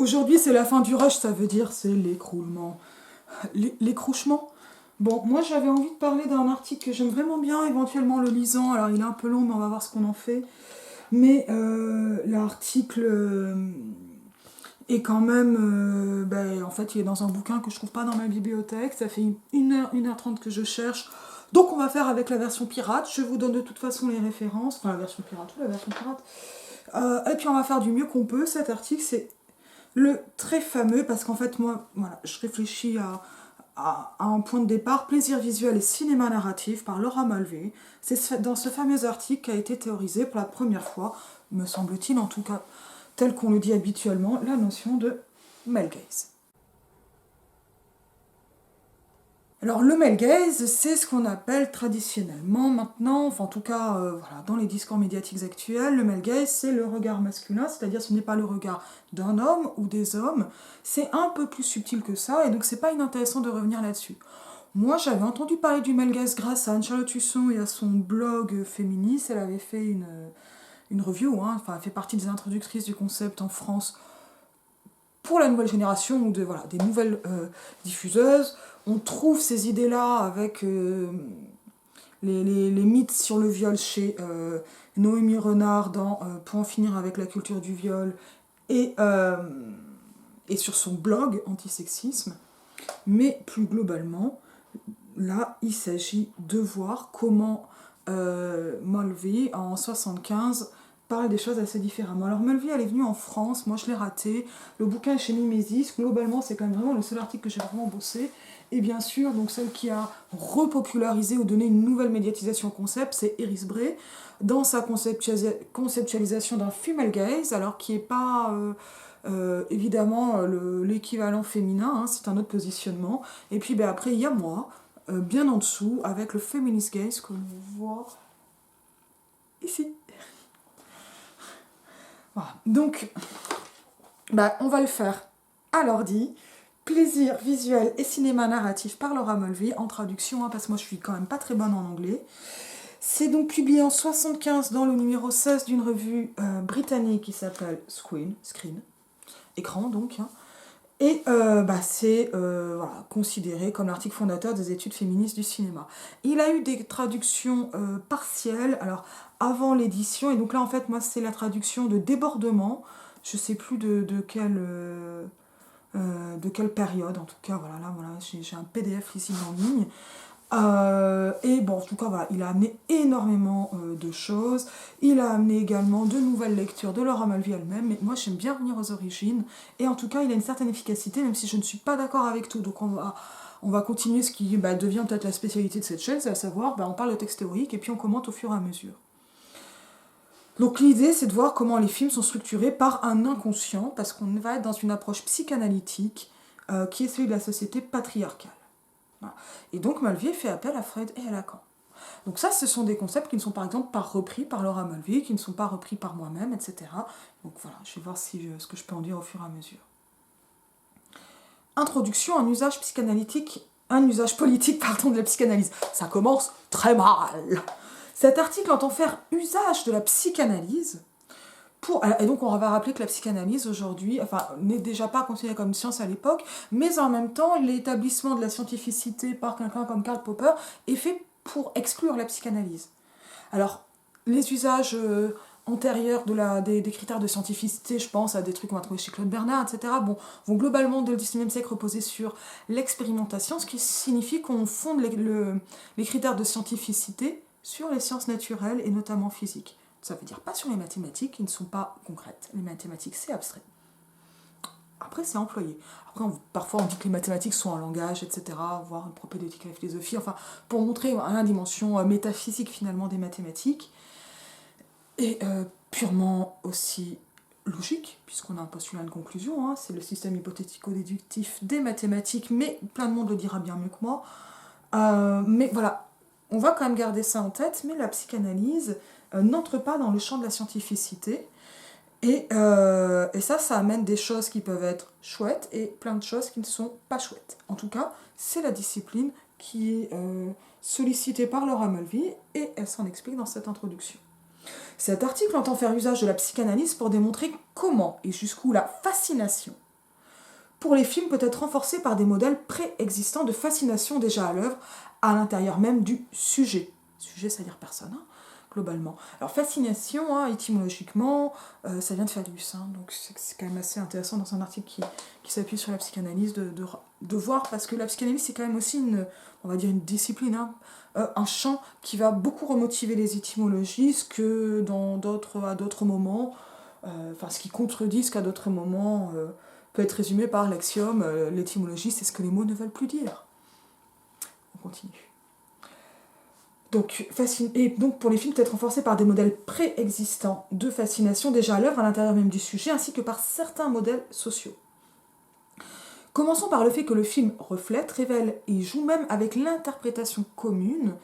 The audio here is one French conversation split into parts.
Aujourd'hui, c'est la fin du rush, ça veut dire c'est l'écroulement. L'écrouchement. Bon, moi j'avais envie de parler d'un article que j'aime vraiment bien, éventuellement le lisant. Alors il est un peu long, mais on va voir ce qu'on en fait. Mais l'article est quand même. En fait, il est dans un bouquin que je trouve pas dans ma bibliothèque. Ça fait 1h30 que je cherche. Donc on va faire avec la version pirate. Je vous donne de toute façon les références. Enfin, la version pirate ou la version pirate. Et puis on va faire du mieux qu'on peut. Cet article, c'est le très fameux, parce qu'en fait, moi, voilà, je réfléchis à un point de départ, plaisir visuel et cinéma narratif par Laura Mulvey. C'est dans ce fameux article qu'a été théorisé pour la première fois, me semble-t-il en tout cas, tel qu'on le dit habituellement, la notion de male gaze. Alors le male gaze, c'est ce qu'on appelle traditionnellement maintenant, enfin en tout cas voilà, dans les discours médiatiques actuels, le male gaze c'est le regard masculin, c'est-à-dire ce n'est pas le regard d'un homme ou des hommes, c'est un peu plus subtil que ça, et donc c'est pas inintéressant de revenir là-dessus. Moi j'avais entendu parler du male gaze grâce à Anne-Charlotte Husson et à son blog féministe, elle avait fait une review, hein, enfin elle fait partie des introductrices du concept en France pour la nouvelle génération ou voilà, des nouvelles diffuseuses. On trouve ces idées-là avec les mythes sur le viol chez Noémie Renard dans Pour en finir avec la culture du viol et, et sur son blog Antisexisme. Mais plus globalement, là, il s'agit de voir comment Mulvey, en 75, parle des choses assez différemment. Alors Mulvey, elle est venue en France, moi je l'ai raté. Le bouquin est chez Mimesis, globalement c'est quand même vraiment le seul article que j'ai vraiment bossé. Et bien sûr, donc celle qui a repopularisé ou donné une nouvelle médiatisation au concept, c'est Iris Bray, dans sa conceptualisation d'un female gaze, alors qui n'est pas évidemment l'équivalent féminin, hein, c'est un autre positionnement. Et puis après, il y a moi, bien en dessous, avec le feminist gaze que l'on voit ici. Voilà. Donc, on va le faire à l'ordi. Plaisir visuel et cinéma narratif par Laura Mulvey, en traduction, hein, parce que moi je suis quand même pas très bonne en anglais. C'est donc publié en 75 dans le numéro 16 d'une revue britannique qui s'appelle Screen, écran donc, hein. Et c'est voilà, considéré comme l'article fondateur des études féministes du cinéma. Il a eu des traductions partielles, alors avant l'édition, et donc là en fait moi c'est la traduction de Débordement, je sais plus de quelle période, en tout cas voilà, là voilà, j'ai un PDF ici en ligne. Et bon, en tout cas, voilà, il a amené énormément de choses. Il a amené également de nouvelles lectures de Laura Mulvey elle-même. Mais moi, j'aime bien revenir aux origines. Et en tout cas, il a une certaine efficacité, même si je ne suis pas d'accord avec tout. Donc, on va continuer ce qui devient peut-être la spécialité de cette chaîne, c'est à savoir, on parle de texte théorique et puis on commente au fur et à mesure. Donc, l'idée, c'est de voir comment les films sont structurés par un inconscient, parce qu'on va être dans une approche psychanalytique qui est celui de la société patriarcale. Voilà. Et donc Mulvey fait appel à Freud et à Lacan. Donc ça, ce sont des concepts qui ne sont par exemple pas repris par Laura Mulvey, qui ne sont pas repris par moi-même, etc. Donc voilà, je vais voir ce que je peux en dire au fur et à mesure. Introduction à un usage psychanalytique, un usage politique de la psychanalyse. Ça commence très mal. Cet article entend faire usage de la psychanalyse et donc on va rappeler que la psychanalyse aujourd'hui, n'est déjà pas considérée comme une science à l'époque, mais en même temps, l'établissement de la scientificité par quelqu'un comme Karl Popper est fait pour exclure la psychanalyse. Alors, les usages antérieurs des critères de scientificité, je pense à des trucs qu'on va trouver chez Claude Bernard, etc., vont globalement, dès le XIXe siècle, reposer sur l'expérimentation, ce qui signifie qu'on fonde les critères de scientificité sur les sciences naturelles et notamment physiques. Ça veut dire pas sur les mathématiques qui ne sont pas concrètes. Les mathématiques, c'est abstrait. Après, c'est employé. Après, parfois, on dit que les mathématiques sont un langage, etc., voire une propédeutique à la philosophie, pour montrer la dimension métaphysique, finalement, des mathématiques. Et purement aussi logique, puisqu'on a un postulat de conclusion, hein, c'est le système hypothético-déductif des mathématiques, mais plein de monde le dira bien mieux que moi. Mais voilà, on va quand même garder ça en tête, mais la psychanalyse n'entre pas dans le champ de la scientificité. Et ça amène des choses qui peuvent être chouettes et plein de choses qui ne sont pas chouettes. En tout cas, c'est la discipline qui est sollicitée par Laura Mulvey et elle s'en explique dans cette introduction. Cet article entend faire usage de la psychanalyse pour démontrer comment et jusqu'où la fascination pour les films peut être renforcée par des modèles préexistants de fascination déjà à l'œuvre à l'intérieur même du sujet. Sujet, c'est-à-dire personne, hein, globalement. Alors fascination, hein, étymologiquement, ça vient de phallus, hein, donc c'est quand même assez intéressant dans un article qui s'appuie sur la psychanalyse de voir, parce que la psychanalyse c'est quand même aussi on va dire une discipline, hein, un champ qui va beaucoup remotiver les étymologies, ce que à d'autres moments, ce qui contredit ce qu'à d'autres moments peut être résumé par l'axiome l'étymologie c'est ce que les mots ne veulent plus dire. On continue. Donc pour les films, peut être renforcés par des modèles préexistants de fascination déjà à l'œuvre à l'intérieur même du sujet, ainsi que par certains modèles sociaux. Commençons par le fait que le film reflète, révèle et joue même avec l'interprétation commune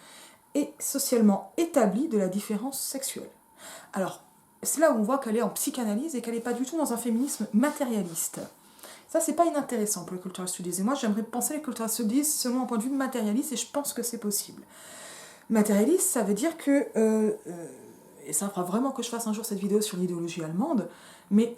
et socialement établie de la différence sexuelle. Alors, c'est là où on voit qu'elle est en psychanalyse et qu'elle n'est pas du tout dans un féminisme matérialiste. Ça, c'est pas inintéressant pour les cultural studies. Et moi, j'aimerais penser les cultural studies selon un point de vue matérialiste, et je pense que c'est possible. Matérialiste, ça veut dire que, et ça fera vraiment que je fasse un jour cette vidéo sur l'idéologie allemande, mais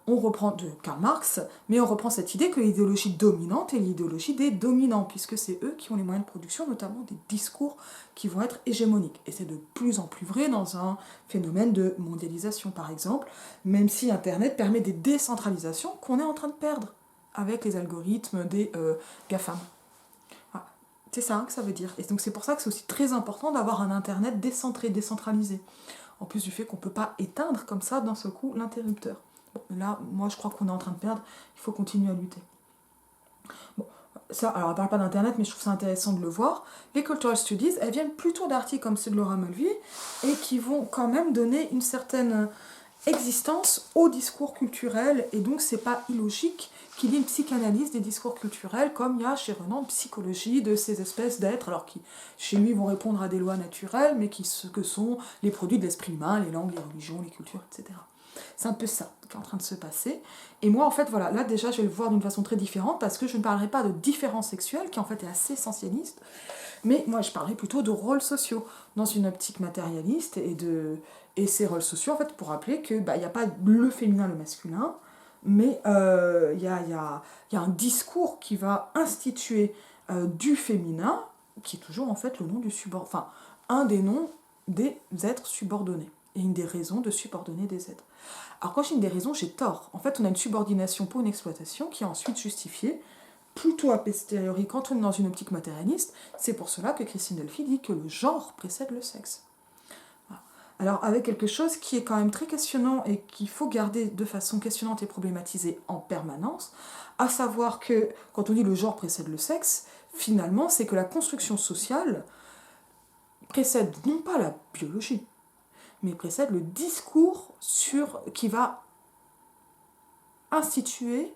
on reprend de Karl Marx, mais on reprend cette idée que l'idéologie dominante est l'idéologie des dominants, puisque c'est eux qui ont les moyens de production, notamment des discours qui vont être hégémoniques. Et c'est de plus en plus vrai dans un phénomène de mondialisation, par exemple, même si Internet permet des décentralisations qu'on est en train de perdre avec les algorithmes des GAFAM. C'est ça que ça veut dire. Et donc c'est pour ça que c'est aussi très important d'avoir un Internet décentralisé. En plus du fait qu'on ne peut pas éteindre comme ça d'un seul coup l'interrupteur. Bon, là, moi je crois qu'on est en train de perdre, il faut continuer à lutter. Bon, ça, alors elle parle pas d'Internet, mais je trouve ça intéressant de le voir. Les cultural studies, elles viennent plutôt d'articles comme ceux de Laura Mulvey, et qui vont quand même donner une certaine existence au discours culturel, et donc c'est pas illogique qu'il y ait une psychanalyse des discours culturels, comme il y a chez Renan une psychologie de ces espèces d'êtres, alors qui chez lui vont répondre à des lois naturelles, mais que sont les produits de l'esprit humain, les langues, les religions, les cultures, etc. C'est un peu ça qui est en train de se passer. Et moi, en fait, voilà, là déjà, je vais le voir d'une façon très différente, parce que je ne parlerai pas de différence sexuelle, qui en fait est assez essentialiste, mais moi, je parlerai plutôt de rôles sociaux, dans une optique matérialiste, et ces rôles sociaux, en fait, pour rappeler qu'il n'y a pas le féminin, le masculin, mais il y a un discours qui va instituer du féminin, qui est toujours en fait le nom du subordonné, enfin, un des noms des êtres subordonnés, et une des raisons de subordonner des êtres. Alors quand j'ai une des raisons, j'ai tort. En fait, on a une subordination pour une exploitation qui est ensuite justifiée, plutôt a posteriori quand on est dans une optique matérialiste. C'est pour cela que Christine Delphi dit que le genre précède le sexe. Alors avec quelque chose qui est quand même très questionnant et qu'il faut garder de façon questionnante et problématisée en permanence, à savoir que quand on dit le genre précède le sexe, finalement c'est que la construction sociale précède non pas la biologie, mais précède le discours qui va instituer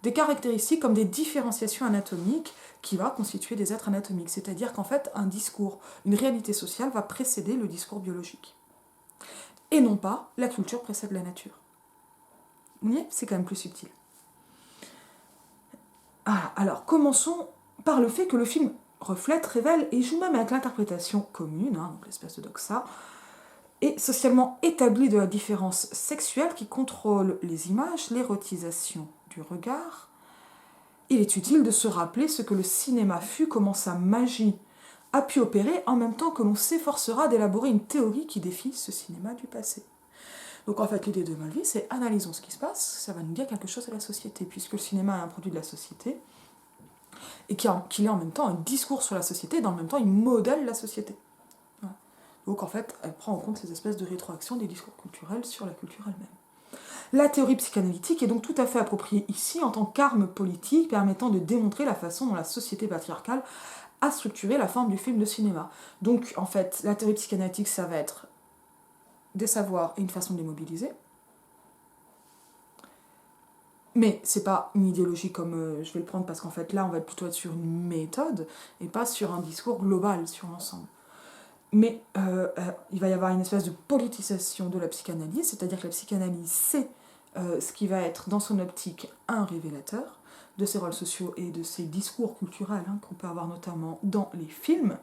des caractéristiques comme des différenciations anatomiques qui va constituer des êtres anatomiques. C'est-à-dire qu'en fait un discours, une réalité sociale va précéder le discours biologique. Et non pas la culture précède la nature. Vous voyez, c'est quand même plus subtil. Alors, commençons par le fait que le film reflète, révèle et joue même avec l'interprétation commune, donc l'espèce de doxa, et socialement établie de la différence sexuelle qui contrôle les images, l'érotisation du regard. Il est utile de se rappeler ce que le cinéma fut, comment sa magie a pu opérer, en même temps que l'on s'efforcera d'élaborer une théorie qui défie ce cinéma du passé. Donc en fait, l'idée de Mulvey, c'est analysons ce qui se passe, ça va nous dire quelque chose à la société, puisque le cinéma est un produit de la société, et qu'il est en même temps un discours sur la société, et dans le même temps, il modèle la société. Voilà. Donc en fait, elle prend en compte ces espèces de rétroaction des discours culturels sur la culture elle-même. La théorie psychanalytique est donc tout à fait appropriée ici en tant qu'arme politique permettant de démontrer la façon dont la société patriarcale a structuré la forme du film de cinéma. Donc en fait, la théorie psychanalytique, ça va être des savoirs et une façon de les mobiliser. Mais c'est pas une idéologie comme je vais le prendre parce qu'en fait là on va plutôt être sur une méthode et pas sur un discours global sur l'ensemble. Mais il va y avoir une espèce de politisation de la psychanalyse, c'est-à-dire que la psychanalyse c'est ce qui va être dans son optique un révélateur de ses rôles sociaux et de ses discours culturels qu'on peut avoir notamment dans les films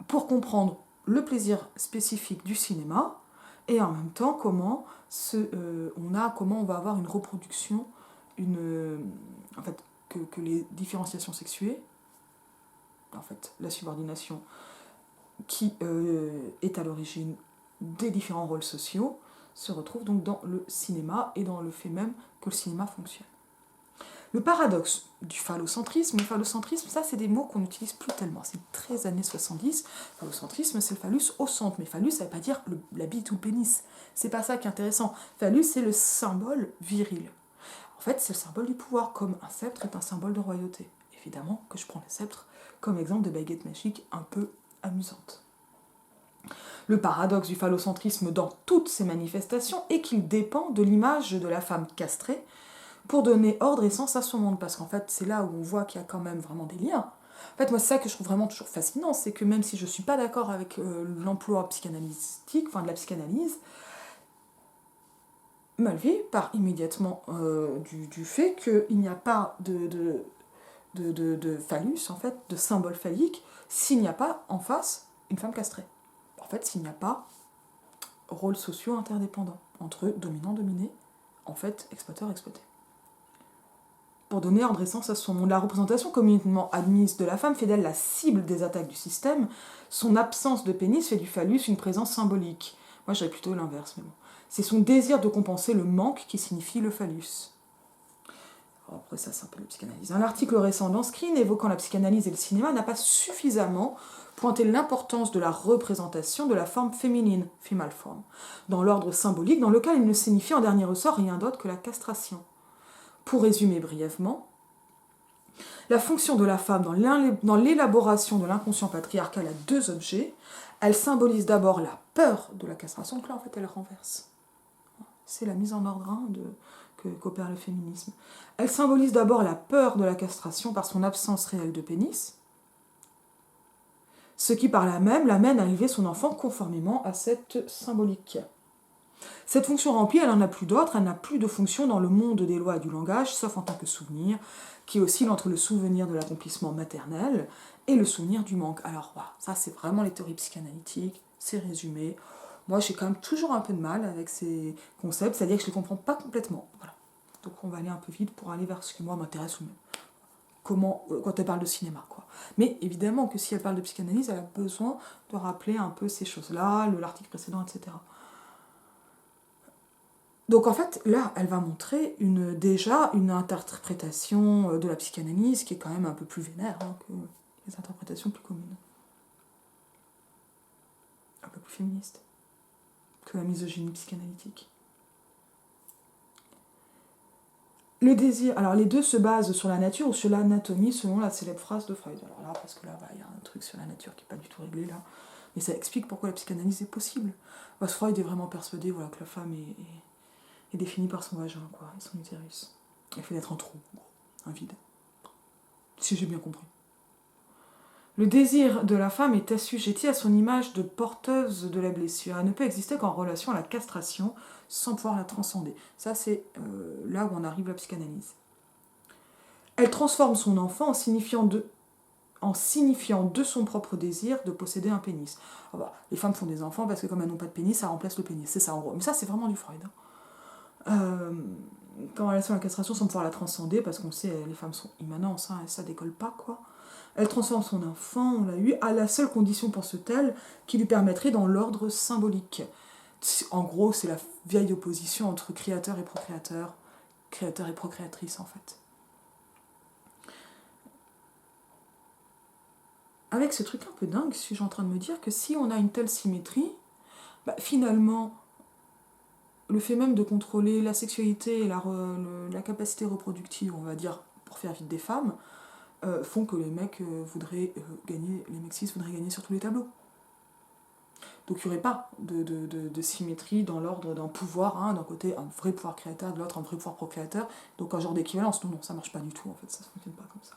pour comprendre le plaisir spécifique du cinéma et en même temps comment on va avoir une reproduction en fait, que les différenciations sexuées, en fait, la subordination qui est à l'origine des différents rôles sociaux, se retrouve donc dans le cinéma et dans le fait même que le cinéma fonctionne. Le paradoxe du phallocentrisme, le phallocentrisme, ça c'est des mots qu'on n'utilise plus tellement, c'est très années 70, phallocentrisme c'est le phallus au centre, mais phallus ça veut pas dire la bite ou le pénis, c'est pas ça qui est intéressant, phallus c'est le symbole viril. En fait c'est le symbole du pouvoir, comme un sceptre est un symbole de royauté. Évidemment que je prends le sceptre comme exemple de baguette magique un peu amusante. Le paradoxe du phallocentrisme dans toutes ses manifestations est qu'il dépend de l'image de la femme castrée pour donner ordre et sens à son monde. Parce qu'en fait, c'est là où on voit qu'il y a quand même vraiment des liens. En fait, moi, c'est ça que je trouve vraiment toujours fascinant, c'est que même si je ne suis pas d'accord avec l'emploi psychanalytique, enfin de la psychanalyse, Malevy part immédiatement du fait qu'il n'y a pas de phallus, en fait, de symbole phallique, s'il n'y a pas en face une femme castrée. En fait, s'il n'y a pas rôles sociaux interdépendants entre dominant-dominé, en fait, exploiteur-exploité. Pour donner ordre et sens à son monde, la représentation communément admise de la femme fait d'elle la cible des attaques du système. Son absence de pénis fait du phallus une présence symbolique. Moi, je dirais plutôt l'inverse, mais bon. C'est son désir de compenser le manque qui signifie le phallus. Alors après, ça, c'est un peu la psychanalyse. Un article récent dans Screen évoquant la psychanalyse et le cinéma n'a pas suffisamment pointé l'importance de la représentation de la forme féminine, female form, dans l'ordre symbolique dans lequel il ne signifie en dernier ressort rien d'autre que la castration. Pour résumer brièvement, la fonction de la femme dans l'élaboration de l'inconscient patriarcal a deux objets. Elle symbolise d'abord la peur de la castration, donc là en fait elle renverse. C'est la mise en ordre qu'opère le féminisme. Elle symbolise d'abord la peur de la castration par son absence réelle de pénis, ce qui par là même l'amène à élever son enfant conformément à cette symbolique. Cette fonction remplie, elle n'en a plus d'autre, elle n'a plus de fonction dans le monde des lois et du langage, sauf en tant que souvenir, qui oscille entre le souvenir de l'accomplissement maternel et le souvenir du manque. Alors voilà, ça c'est vraiment les théories psychanalytiques, c'est résumé. Moi j'ai quand même toujours un peu de mal avec ces concepts, c'est-à-dire que je ne les comprends pas complètement. Voilà. Donc on va aller un peu vite pour aller vers ce qui moi m'intéresse ou même. Comment, quand elle parle de cinéma, quoi. Mais évidemment que si elle parle de psychanalyse, elle a besoin de rappeler un peu ces choses-là, l'article précédent, etc. Donc en fait, là, elle va montrer déjà une interprétation de la psychanalyse qui est quand même un peu plus vénère que les interprétations plus communes. Un peu plus féministe que la misogynie psychanalytique. Le désir, alors les deux se basent sur la nature ou sur l'anatomie selon la célèbre phrase de Freud. Alors là, parce que là, il y a un truc sur la nature qui n'est pas du tout réglé là. Mais ça explique pourquoi la psychanalyse est possible. Parce que Freud est vraiment persuadé que la femme est définie par son vagin, quoi, et son utérus. Elle fait d'être un trou, un vide. Si j'ai bien compris. Le désir de la femme est assujetti à son image de porteuse de la blessure. Elle ne peut exister qu'en relation à la castration, sans pouvoir la transcender. Ça, c'est là où on arrive à la psychanalyse. Elle transforme son enfant en signifiant de son propre désir de posséder un pénis. Ah bah, les femmes font des enfants parce que comme elles n'ont pas de pénis, ça remplace le pénis. C'est ça en gros. Mais ça, c'est vraiment du Freud. En relation à la castration, sans pouvoir la transcender, parce qu'on sait les femmes sont immanentes, ça décolle pas, quoi. Elle transforme son enfant, on l'a eu, à la seule condition, pense-t-elle, qui lui permettrait dans l'ordre symbolique. En gros, c'est la vieille opposition entre créateur et procréateur, créateur et procréatrice, en fait. Avec ce truc un peu dingue, suis-je en train de me dire que si on a une telle symétrie, finalement, le fait même de contrôler la sexualité et la capacité reproductive, on va dire, pour faire vite des femmes, font que les mecs voudraient gagner, les mecs cis voudraient gagner sur tous les tableaux. Donc il n'y aurait pas de symétrie dans l'ordre d'un pouvoir, d'un côté un vrai pouvoir créateur, de l'autre un vrai pouvoir procréateur, donc un genre d'équivalence. Non, ça marche pas du tout, en fait, ça ne fonctionne pas comme ça.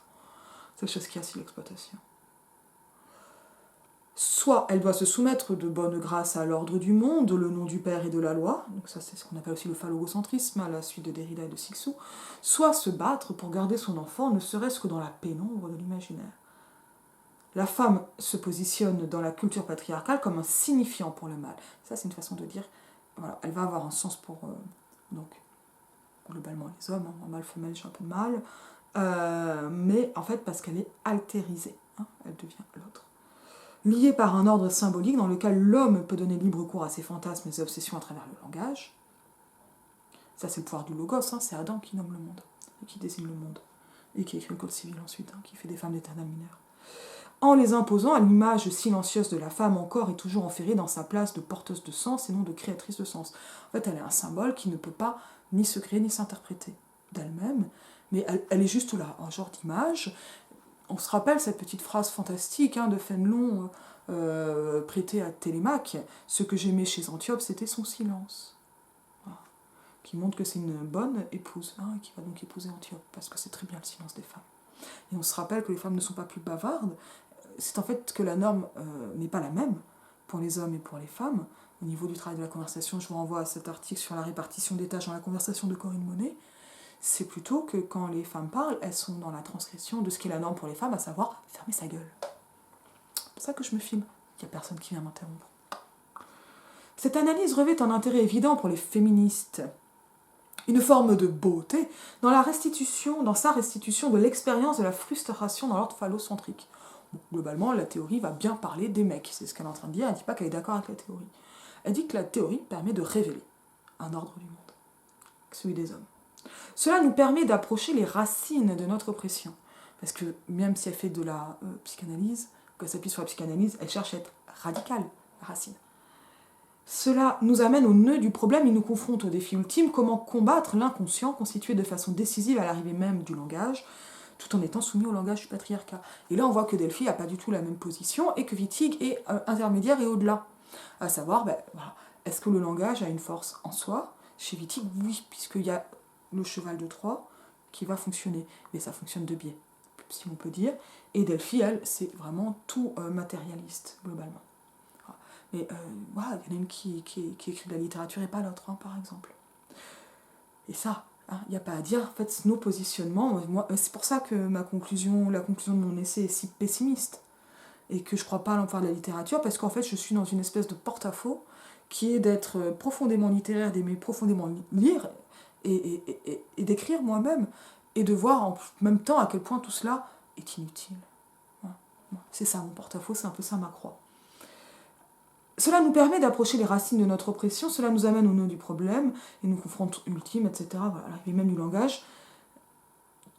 C'est la chose qui assiste l'exploitation. Soit elle doit se soumettre de bonne grâce à l'ordre du monde, le nom du père et de la loi, donc ça c'est ce qu'on appelle aussi le phallogocentrisme, à la suite de Derrida et de Cixous, soit se battre pour garder son enfant, ne serait-ce que dans la pénombre de l'imaginaire. La femme se positionne dans la culture patriarcale comme un signifiant pour le mal. Ça c'est une façon de dire, voilà, elle va avoir un sens pour... donc. globalement les hommes, hein, mâle, femelle, j'ai un peu de mal, mais en fait parce qu'elle est altérisée, hein, elle devient l'autre. Liée par un ordre symbolique dans lequel l'homme peut donner libre cours à ses fantasmes et ses obsessions à travers le langage. Ça c'est le pouvoir du logos, hein, c'est Adam qui nomme le monde, et qui désigne le monde, et qui écrit le code civil ensuite, hein, qui fait des femmes d'éternel mineur. En les imposant à l'image silencieuse de la femme encore et toujours enferrée dans sa place de porteuse de sens et non de créatrice de sens. En fait, elle est un symbole qui ne peut pas ni se créer ni s'interpréter d'elle-même, mais elle est juste là, un genre d'image. On se rappelle cette petite phrase fantastique hein, de Fénelon prêtée à Télémaque, ce que j'aimais chez Antiope, c'était son silence. Voilà. Qui montre que c'est une bonne épouse, hein, qui va donc épouser Antiope, parce que c'est très bien le silence des femmes. Et on se rappelle que les femmes ne sont pas plus bavardes, c'est en fait que la norme n'est pas la même pour les hommes et pour les femmes. Au niveau du travail de la conversation, je vous renvoie à cet article sur la répartition des tâches dans la conversation de Corinne Monet. C'est plutôt que quand les femmes parlent, elles sont dans la transgression de ce qui est la norme pour les femmes, à savoir fermer sa gueule. C'est pour ça que je me filme, il n'y a personne qui vient m'interrompre. Cette analyse revêt un intérêt évident pour les féministes. Une forme de beauté dans sa restitution de l'expérience de la frustration dans l'ordre phallocentrique. Bon, globalement, la théorie va bien parler des mecs, c'est ce qu'elle est en train de dire, elle ne dit pas qu'elle est d'accord avec la théorie. Elle dit que la théorie permet de révéler un ordre du monde, celui des hommes. Cela nous permet d'approcher les racines de notre oppression, parce que même si elle fait de la psychanalyse, qu'elle s'appuie sur la psychanalyse, elle cherche à être radicale, la racine. Cela nous amène au nœud du problème et nous confronte au défi ultime, comment combattre l'inconscient constitué de façon décisive à l'arrivée même du langage, tout en étant soumis au langage du patriarcat. Et là, on voit que Delphi n'a pas du tout la même position et que Wittig est intermédiaire et au-delà. À savoir, voilà, est-ce que le langage a une force en soi? Chez Wittig, oui, puisqu'il y a le cheval de Troie qui va fonctionner, mais ça fonctionne de biais, si on peut dire. Et Delphi, elle, c'est vraiment tout matérialiste, globalement. Mais voilà, il y en a une qui écrit de la littérature et pas l'autre, hein, par exemple. Et ça, il n'y a pas à dire, en fait, nos positionnements, c'est pour ça que la conclusion de mon essai est si pessimiste, et que je ne crois pas à l'emploi de la littérature, parce qu'en fait, je suis dans une espèce de porte-à-faux, qui est d'être profondément littéraire, d'aimer profondément lire, et d'écrire moi-même, et de voir en même temps à quel point tout cela est inutile. Voilà. C'est ça mon porte-à-faux, c'est un peu ça ma croix. Cela nous permet d'approcher les racines de notre oppression, cela nous amène au nœud du problème, et nous confronte ultime, etc., voilà, l'arrivée même du langage,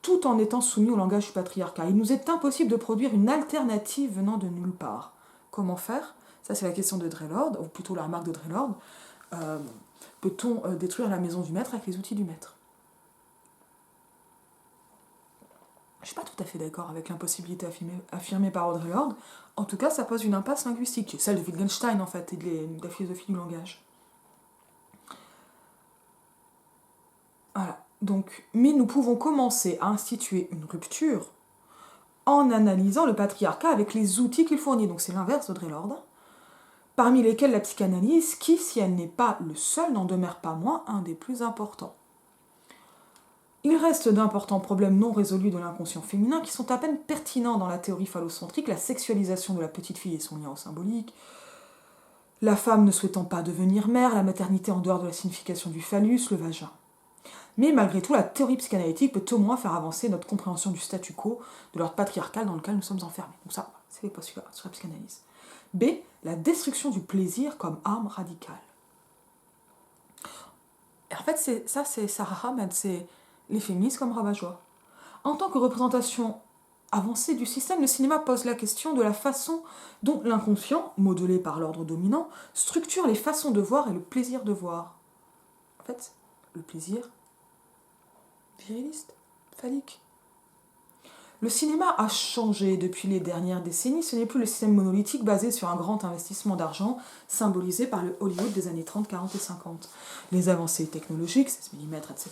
tout en étant soumis au langage du patriarcat. Il nous est impossible de produire une alternative venant de nulle part. Comment faire? Ça, c'est la question de Drelord, ou plutôt la remarque de Drelord. Peut-on détruire la maison du maître avec les outils du maître? Je ne suis pas tout à fait d'accord avec l'impossibilité affirmée par Audre Lorde. En tout cas, ça pose une impasse linguistique, qui est celle de Wittgenstein, en fait, et de la philosophie du langage. Voilà. Donc, mais nous pouvons commencer à instituer une rupture en analysant le patriarcat avec les outils qu'il fournit. Donc c'est l'inverse d'Audre Lorde. Parmi lesquels la psychanalyse, qui, si elle n'est pas le seul, n'en demeure pas moins un des plus importants. Il reste d'importants problèmes non résolus de l'inconscient féminin qui sont à peine pertinents dans la théorie phallocentrique, la sexualisation de la petite fille et son lien au symbolique, la femme ne souhaitant pas devenir mère, la maternité en dehors de la signification du phallus, le vagin. Mais malgré tout, la théorie psychanalytique peut au moins faire avancer notre compréhension du statu quo, de l'ordre patriarcal dans lequel nous sommes enfermés. Donc ça, c'est les postulats sur la psychanalyse. B. La destruction du plaisir comme arme radicale. Et en fait, c'est Sarah Ahmed, c'est les féministes comme rabat-joie. En tant que représentation avancée du système, le cinéma pose la question de la façon dont l'inconscient, modelé par l'ordre dominant, structure les façons de voir et le plaisir de voir. En fait, le plaisir viriliste, phallique. Le cinéma a changé depuis les dernières décennies, ce n'est plus le système monolithique basé sur un grand investissement d'argent symbolisé par le Hollywood des années 30, 40 et 50. Les avancées technologiques, 16 mm, etc.,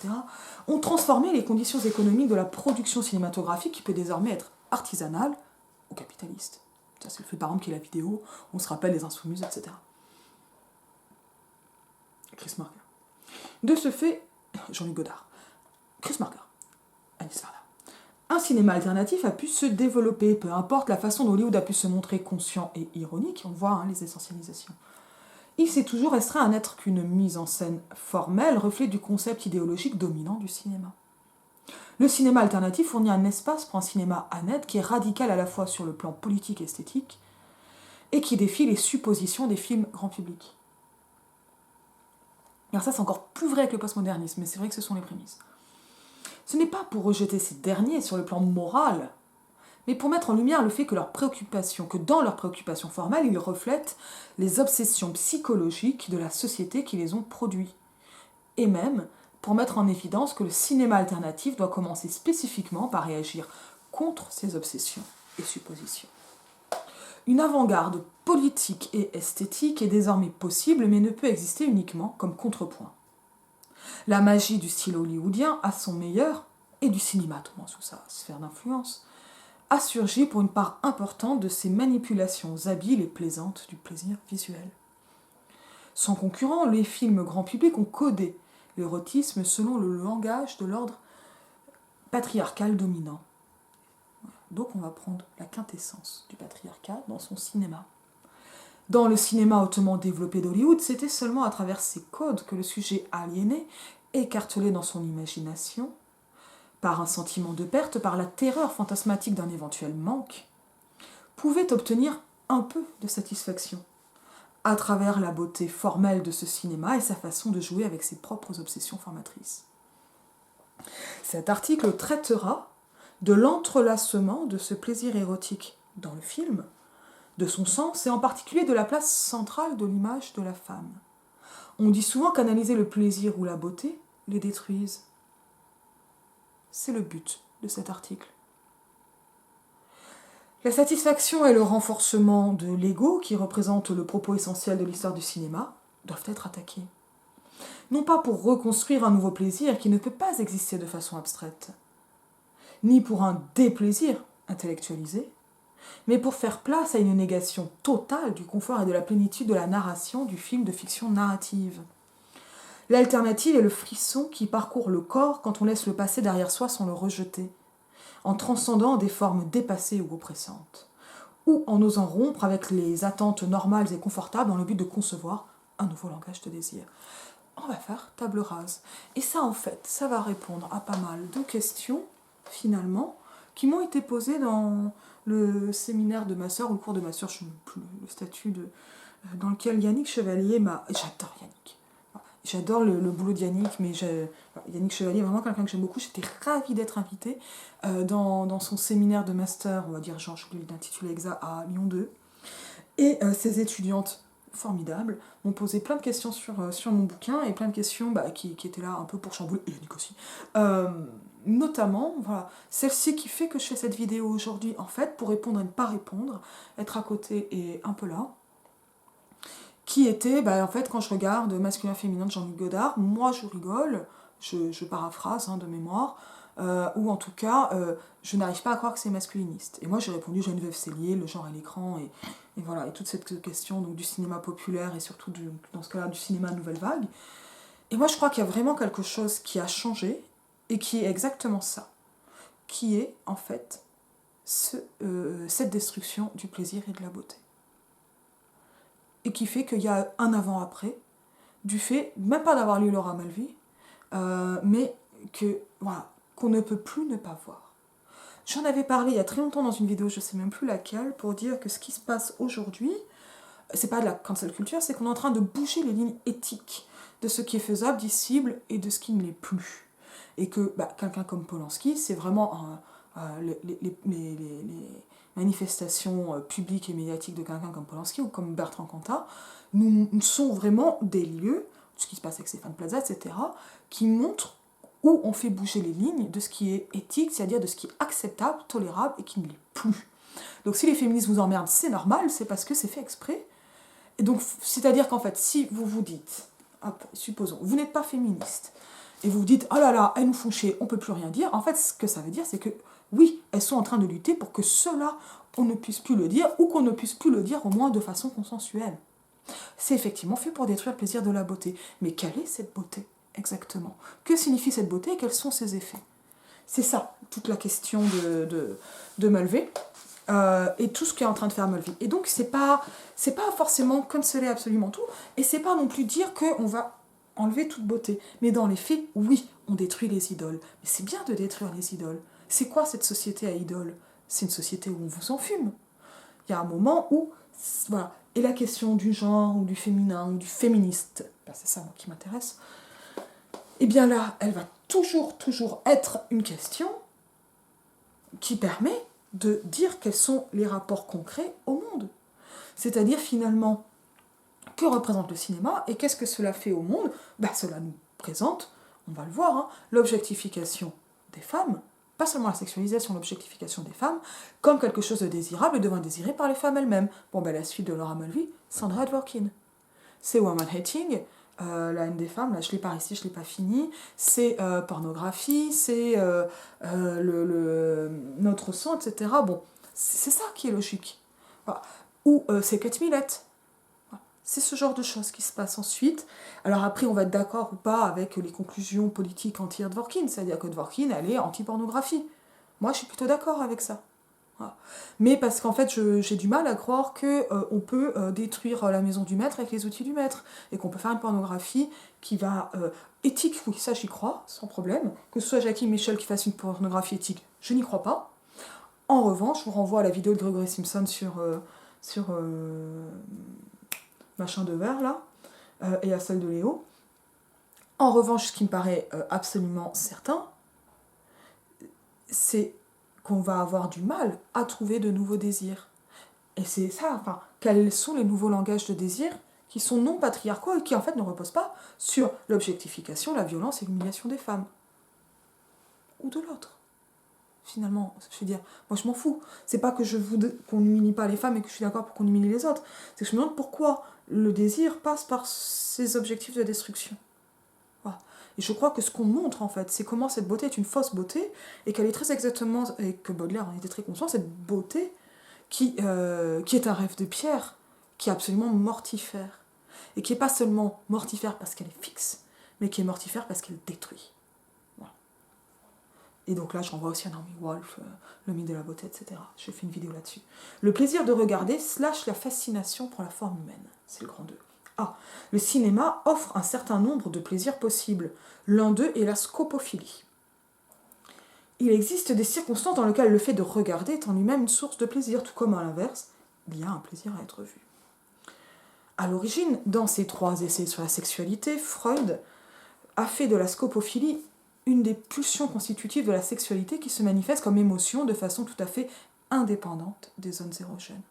ont transformé les conditions économiques de la production cinématographique qui peut désormais être artisanale ou capitaliste. Ça, c'est le fait par exemple qui est la vidéo, on se rappelle les insoumises, etc. Chris Marker. De ce fait, Jean-Luc Godard. Chris Marker. Agnès Varda. Un cinéma alternatif a pu se développer, peu importe la façon dont Hollywood a pu se montrer conscient et ironique, on voit les essentialisations. il s'est toujours restreint à n'être qu'une mise en scène formelle, reflet du concept idéologique dominant du cinéma. Le cinéma alternatif fournit un espace pour un cinéma net qui est radical à la fois sur le plan politique et esthétique, et qui défie les suppositions des films grand public. Alors ça, c'est encore plus vrai avec le postmodernisme, mais c'est vrai que ce sont les prémices. Ce n'est pas pour rejeter ces derniers sur le plan moral, mais pour mettre en lumière le fait que dans leurs préoccupations formelles, ils reflètent les obsessions psychologiques de la société qui les ont produits. Et même pour mettre en évidence que le cinéma alternatif doit commencer spécifiquement par réagir contre ces obsessions et suppositions. Une avant-garde politique et esthétique est désormais possible, mais ne peut exister uniquement comme contrepoint. La magie du style hollywoodien, à son meilleur, et du cinéma, tout le monde sous sa sphère d'influence, a surgi pour une part importante de ces manipulations habiles et plaisantes du plaisir visuel. Sans concurrent, les films grand public ont codé l'érotisme selon le langage de l'ordre patriarcal dominant. Donc on va prendre la quintessence du patriarcat dans son cinéma. Dans le cinéma hautement développé d'Hollywood, c'était seulement à travers ces codes que le sujet aliéné, écartelé dans son imagination, par un sentiment de perte, par la terreur fantasmatique d'un éventuel manque, pouvait obtenir un peu de satisfaction, à travers la beauté formelle de ce cinéma et sa façon de jouer avec ses propres obsessions formatrices. Cet article traitera de l'entrelacement de ce plaisir érotique dans le film, de son sens et en particulier de la place centrale de l'image de la femme. On dit souvent qu'analyser le plaisir ou la beauté les détruisent. C'est le but de cet article. La satisfaction et le renforcement de l'ego, qui représente le propos essentiel de l'histoire du cinéma, doivent être attaqués. Non pas pour reconstruire un nouveau plaisir qui ne peut pas exister de façon abstraite, ni pour un déplaisir intellectualisé, mais pour faire place à une négation totale du confort et de la plénitude de la narration du film de fiction narrative. L'alternative est le frisson qui parcourt le corps quand on laisse le passé derrière soi sans le rejeter, en transcendant des formes dépassées ou oppressantes, ou en osant rompre avec les attentes normales et confortables dans le but de concevoir un nouveau langage de désir. On va faire table rase. Et ça, en fait, ça va répondre à pas mal de questions, finalement, qui m'ont été posées dans le séminaire de ma sœur, ou le cours de ma sœur, je ne sais plus le statut, dans lequel Yannick Chevalier m'a... J'adore Yannick. J'adore le boulot de Yannick, mais Yannick Chevalier est vraiment quelqu'un que j'aime beaucoup. J'étais ravie d'être invitée dans son séminaire de master, on va dire, genre, je voulais l'intituler exact, à Lyon 2. Et ces étudiantes formidables m'ont posé plein de questions sur mon bouquin, et plein de questions qui étaient là un peu pour chambouler, et Yannick aussi. Notamment, voilà, celle-ci qui fait que je fais cette vidéo aujourd'hui, en fait, pour répondre et ne pas répondre, être à côté et un peu là, qui était, en fait, quand je regarde Masculin-Féminin de Jean-Luc Godard, moi je rigole, je paraphrase de mémoire, ou en tout cas, je n'arrive pas à croire que c'est masculiniste. Et moi j'ai répondu Geneviève Cellier, le genre à l'écran, et voilà, et toute cette question donc, du cinéma populaire, et surtout dans ce cas-là du cinéma nouvelle vague. Et moi je crois qu'il y a vraiment quelque chose qui a changé, et qui est exactement ça, qui est en fait cette destruction du plaisir et de la beauté. Et qui fait qu'il y a un avant-après, du fait, même pas d'avoir lu Laura Mulvey, mais qu'on ne peut plus ne pas voir. J'en avais parlé il y a très longtemps dans une vidéo, je ne sais même plus laquelle, pour dire que ce qui se passe aujourd'hui, c'est pas de la cancel culture, c'est qu'on est en train de bouger les lignes éthiques de ce qui est faisable, dissible, et de ce qui ne l'est plus. Et que quelqu'un comme Polanski, c'est vraiment les manifestations publiques et médiatiques de quelqu'un comme Polanski ou comme Bertrand Cantat nous sont vraiment des lieux, ce qui se passe avec Stéphane Plaza, etc., qui montrent où on fait bouger les lignes de ce qui est éthique, c'est-à-dire de ce qui est acceptable, tolérable et qui ne l'est plus. Donc si les féministes vous emmerdent, c'est normal, c'est parce que c'est fait exprès. Et donc, c'est-à-dire qu'en fait, si vous vous dites, supposons, vous n'êtes pas féministe, et vous vous dites, oh là là, elles nous font chier, on peut plus rien dire, en fait, ce que ça veut dire, c'est que oui, elles sont en train de lutter pour que cela, on ne puisse plus le dire, ou qu'on ne puisse plus le dire au moins de façon consensuelle. C'est effectivement fait pour détruire le plaisir de la beauté. Mais quelle est cette beauté, exactement? Que signifie cette beauté et quels sont ses effets? C'est ça, toute la question de Mulvey. et tout ce qui est en train de faire Mulvey. Et donc, c'est pas forcément canceller absolument tout, et c'est pas non plus dire qu'on va enlever toute beauté. Mais dans les faits, oui, on détruit les idoles. Mais c'est bien de détruire les idoles. C'est quoi cette société à idoles? C'est une société où on vous en fume. Il y a un moment où, voilà, et la question du genre, ou du féminin, ou du féministe, ben c'est ça moi, qui m'intéresse, et bien là, elle va toujours être une question qui permet de dire quels sont les rapports concrets au monde. C'est-à-dire finalement, que représente le cinéma et qu'est-ce que cela fait au monde? Cela nous présente, on va le voir, hein, l'objectification des femmes, pas seulement la sexualisation, l'objectification des femmes, comme quelque chose de désirable et devant désiré par les femmes elles-mêmes. La suite de Laura Mulvey, Sandra Dworkin. C'est woman hating, la haine des femmes, là je l'ai pas ici, je l'ai pas fini, c'est pornographie, c'est notre sang, etc. Bon, c'est ça qui est logique. Voilà. Ou c'est Kate Millett. Voilà. C'est ce genre de choses qui se passent ensuite. Alors après, on va être d'accord ou pas avec les conclusions politiques anti-Dworkin, c'est-à-dire que Dworkin, elle est anti-pornographie. Moi, je suis plutôt d'accord avec ça. Voilà. Mais parce qu'en fait, j'ai du mal à croire qu'on peut détruire la maison du maître avec les outils du maître, et qu'on peut faire une pornographie qui va... éthique, oui, ça j'y crois, sans problème. Que ce soit Jackie Michel qui fasse une pornographie éthique, je n'y crois pas. En revanche, je vous renvoie à la vidéo de Gregory Simpson sur machin de verre, là, et à celle de Léo. En revanche, ce qui me paraît absolument certain, c'est qu'on va avoir du mal à trouver de nouveaux désirs. Et c'est ça, enfin, quels sont les nouveaux langages de désir qui sont non patriarcaux et qui en fait ne reposent pas sur l'objectification, la violence et l'humiliation des femmes. Ou de l'autre. Finalement, je veux dire, moi je m'en fous. C'est pas que je veux qu'on n'humilie pas les femmes et que je suis d'accord pour qu'on humilie les autres. C'est que je me demande pourquoi le désir passe par ces objectifs de destruction. Voilà. Et je crois que ce qu'on montre en fait, c'est comment cette beauté est une fausse beauté et qu'elle est très exactement, et que Baudelaire en était très conscient, cette beauté qui est un rêve de pierre, qui est absolument mortifère. Et qui n'est pas seulement mortifère parce qu'elle est fixe, mais qui est mortifère parce qu'elle détruit. Voilà. Et donc là, je renvoie aussi à Naomi Wolf, le mythe de la beauté, etc. J'ai fait une vidéo là-dessus. Le plaisir de regarder / la fascination pour la forme humaine. C'est le grand 2. Ah, le cinéma offre un certain nombre de plaisirs possibles. L'un d'eux est la scopophilie. Il existe des circonstances dans lesquelles le fait de regarder est en lui-même une source de plaisir, tout comme à l'inverse, il y a un plaisir à être vu. À l'origine, dans ses 3 essais sur la sexualité, Freud a fait de la scopophilie une des pulsions constitutives de la sexualité qui se manifeste comme émotion de façon tout à fait indépendante des zones érogènes.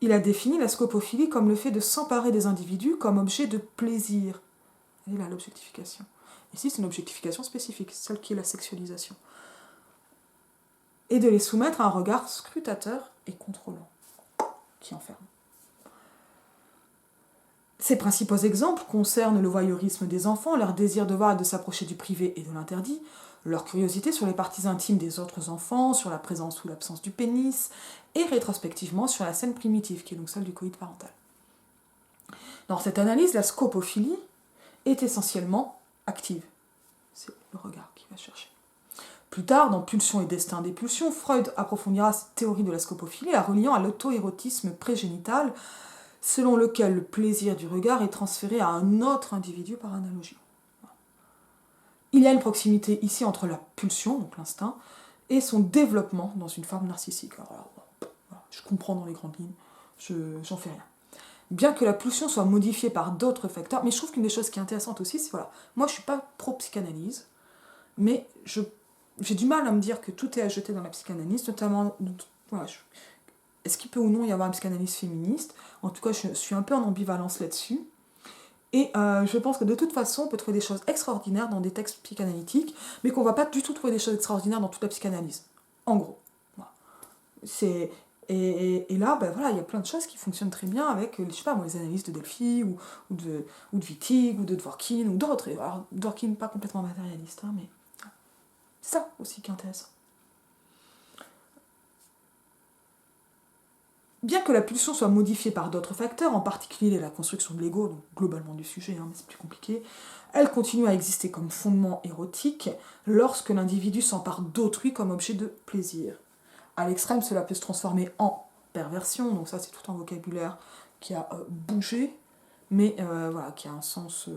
Il a défini la scopophilie comme le fait de s'emparer des individus comme objet de plaisir. Et là, l'objectification. Ici, c'est une objectification spécifique, celle qui est la sexualisation. Et de les soumettre à un regard scrutateur et contrôlant, qui enferme. Ces principaux exemples concernent le voyeurisme des enfants, leur désir de voir et de s'approcher du privé et de l'interdit, leur curiosité sur les parties intimes des autres enfants, sur la présence ou l'absence du pénis, et rétrospectivement sur la scène primitive, qui est donc celle du coït parental. Dans cette analyse, la scopophilie est essentiellement active. C'est le regard qui va chercher. Plus tard, dans Pulsion et Destin des pulsions, Freud approfondira cette théorie de la scopophilie la reliant à l'auto-érotisme prégénital, selon lequel le plaisir du regard est transféré à un autre individu par analogie. Il y a une proximité ici entre la pulsion, donc l'instinct, et son développement dans une forme narcissique. Alors, je comprends dans les grandes lignes, j'en fais rien. Bien que la pulsion soit modifiée par d'autres facteurs, mais je trouve qu'une des choses qui est intéressante aussi, c'est voilà, moi je suis pas pro-psychanalyse, mais j'ai du mal à me dire que tout est à jeter dans la psychanalyse, notamment, voilà, est-ce qu'il peut ou non y avoir une psychanalyse féministe? En tout cas, je suis un peu en ambivalence là-dessus. Et je pense que de toute façon, on peut trouver des choses extraordinaires dans des textes psychanalytiques, mais qu'on va pas du tout trouver des choses extraordinaires dans toute la psychanalyse. En gros. Voilà. Et là, voilà, il y a plein de choses qui fonctionnent très bien avec, je sais pas moi, les analyses de Delphi, ou de Wittig, ou de Dworkin, ou d'autres. Alors, Dworkin, pas complètement matérialiste, hein, mais c'est ça aussi qui est intéressant. Bien que la pulsion soit modifiée par d'autres facteurs, en particulier la construction de l'ego, donc globalement du sujet, hein, mais c'est plus compliqué, elle continue à exister comme fondement érotique lorsque l'individu s'empare d'autrui comme objet de plaisir. À l'extrême, cela peut se transformer en perversion, donc ça c'est tout un vocabulaire qui a bougé, mais voilà, qui a un sens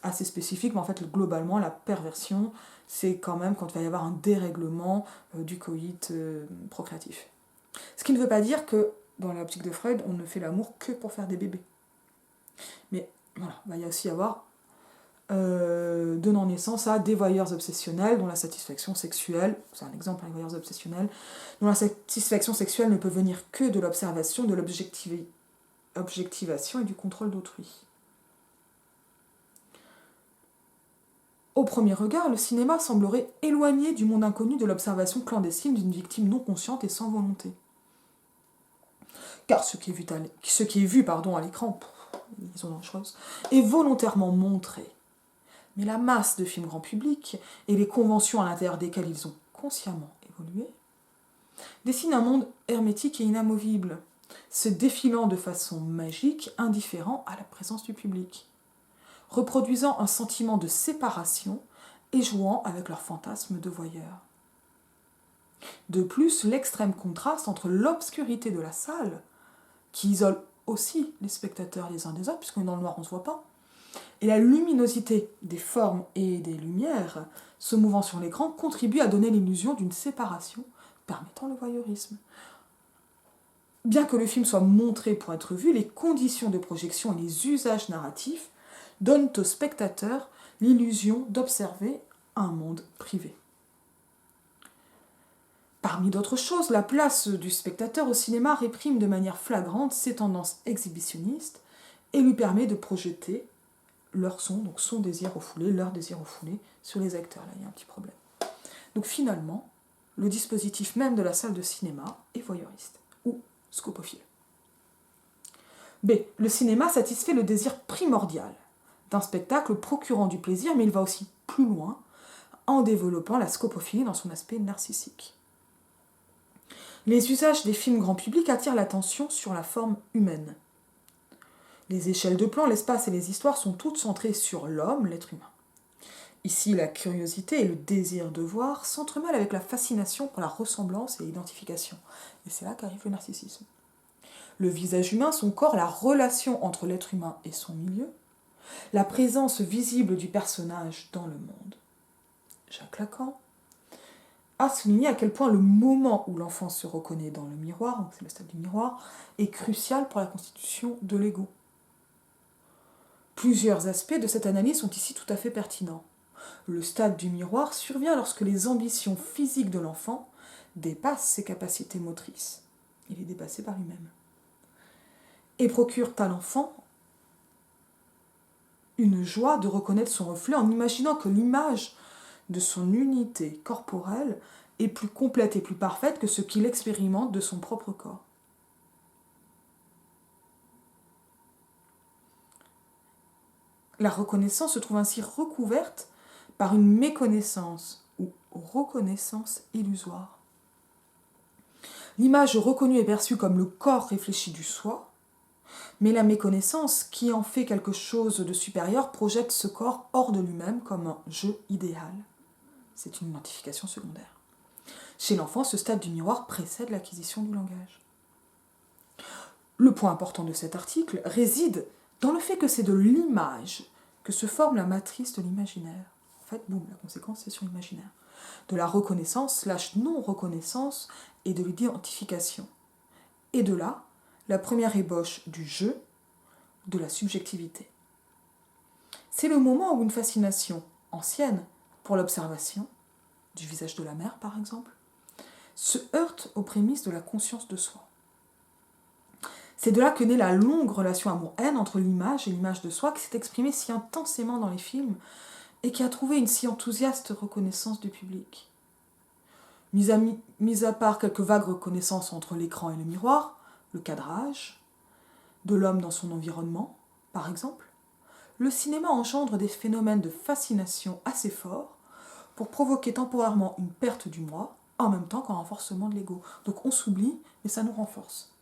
assez spécifique, mais en fait globalement la perversion c'est quand même quand il va y avoir un dérèglement du coït procréatif. Ce qui ne veut pas dire que dans l'optique de Freud on ne fait l'amour que pour faire des bébés. Mais voilà, il va y aussi avoir donnant naissance à des voyeurs obsessionnels dont la satisfaction sexuelle, c'est un exemple, les voyeurs obsessionnels, dont la satisfaction sexuelle ne peut venir que de l'observation, de l'objectivation et du contrôle d'autrui. Au premier regard, le cinéma semblerait éloigné du monde inconnu de l'observation clandestine d'une victime non consciente et sans volonté. Car ce qui est vu à l'écran, liaison dangereuse, est volontairement montré. Mais la masse de films grand public et les conventions à l'intérieur desquelles ils ont consciemment évolué dessinent un monde hermétique et inamovible, se défilant de façon magique, indifférent à la présence du public, reproduisant un sentiment de séparation et jouant avec leurs fantasmes de voyeurs. De plus, l'extrême contraste entre l'obscurité de la salle, qui isole aussi les spectateurs les uns des autres, puisqu'on est dans le noir, on ne se voit pas, et la luminosité des formes et des lumières se mouvant sur l'écran contribue à donner l'illusion d'une séparation permettant le voyeurisme. Bien que le film soit montré pour être vu, les conditions de projection et les usages narratifs donnent au spectateur l'illusion d'observer un monde privé. Parmi d'autres choses, la place du spectateur au cinéma réprime de manière flagrante ses tendances exhibitionnistes et lui permet de projeter leur donc son désir refoulé, leur désir refoulé sur les acteurs. Là, il y a un petit problème. Donc finalement, le dispositif même de la salle de cinéma est voyeuriste ou scopophile. B. Le cinéma satisfait le désir primordial d'un spectacle procurant du plaisir, mais il va aussi plus loin en développant la scopophilie dans son aspect narcissique. Les usages des films grand public attirent l'attention sur la forme humaine. Les échelles de plan, l'espace et les histoires sont toutes centrées sur l'homme, l'être humain. Ici, la curiosité et le désir de voir s'entremêlent avec la fascination pour la ressemblance et l'identification. Et c'est là qu'arrive le narcissisme. Le visage humain, son corps, la relation entre l'être humain et son milieu, la présence visible du personnage dans le monde. Jacques Lacan a souligné à quel point le moment où l'enfant se reconnaît dans le miroir, donc c'est le stade du miroir, est crucial pour la constitution de l'ego. Plusieurs aspects de cette analyse sont ici tout à fait pertinents. Le stade du miroir survient lorsque les ambitions physiques de l'enfant dépassent ses capacités motrices. Il est dépassé par lui-même. Et procurent à l'enfant une joie de reconnaître son reflet en imaginant que l'image de son unité corporelle est plus complète et plus parfaite que ce qu'il expérimente de son propre corps. La reconnaissance se trouve ainsi recouverte par une méconnaissance ou reconnaissance illusoire. L'image reconnue est perçue comme le corps réfléchi du soi, mais la méconnaissance, qui en fait quelque chose de supérieur, projette ce corps hors de lui-même comme un jeu idéal. C'est une identification secondaire. Chez l'enfant, ce stade du miroir précède l'acquisition du langage. Le point important de cet article réside dans le fait que c'est de l'image que se forme la matrice de l'imaginaire. En fait, boum, la conséquence, c'est sur l'imaginaire. De la reconnaissance / non-reconnaissance et de l'identification. Et de là, la première ébauche du jeu, de la subjectivité. C'est le moment où une fascination ancienne pour l'observation, du visage de la mère par exemple, se heurte aux prémices de la conscience de soi. C'est de là que naît la longue relation amour-haine entre l'image et l'image de soi qui s'est exprimée si intensément dans les films et qui a trouvé une si enthousiaste reconnaissance du public. Mis à part quelques vagues reconnaissances entre l'écran et le miroir, le cadrage, de l'homme dans son environnement, par exemple, le cinéma engendre des phénomènes de fascination assez forts pour provoquer temporairement une perte du moi, en même temps qu'un renforcement de l'ego. Donc on s'oublie, mais ça nous renforce.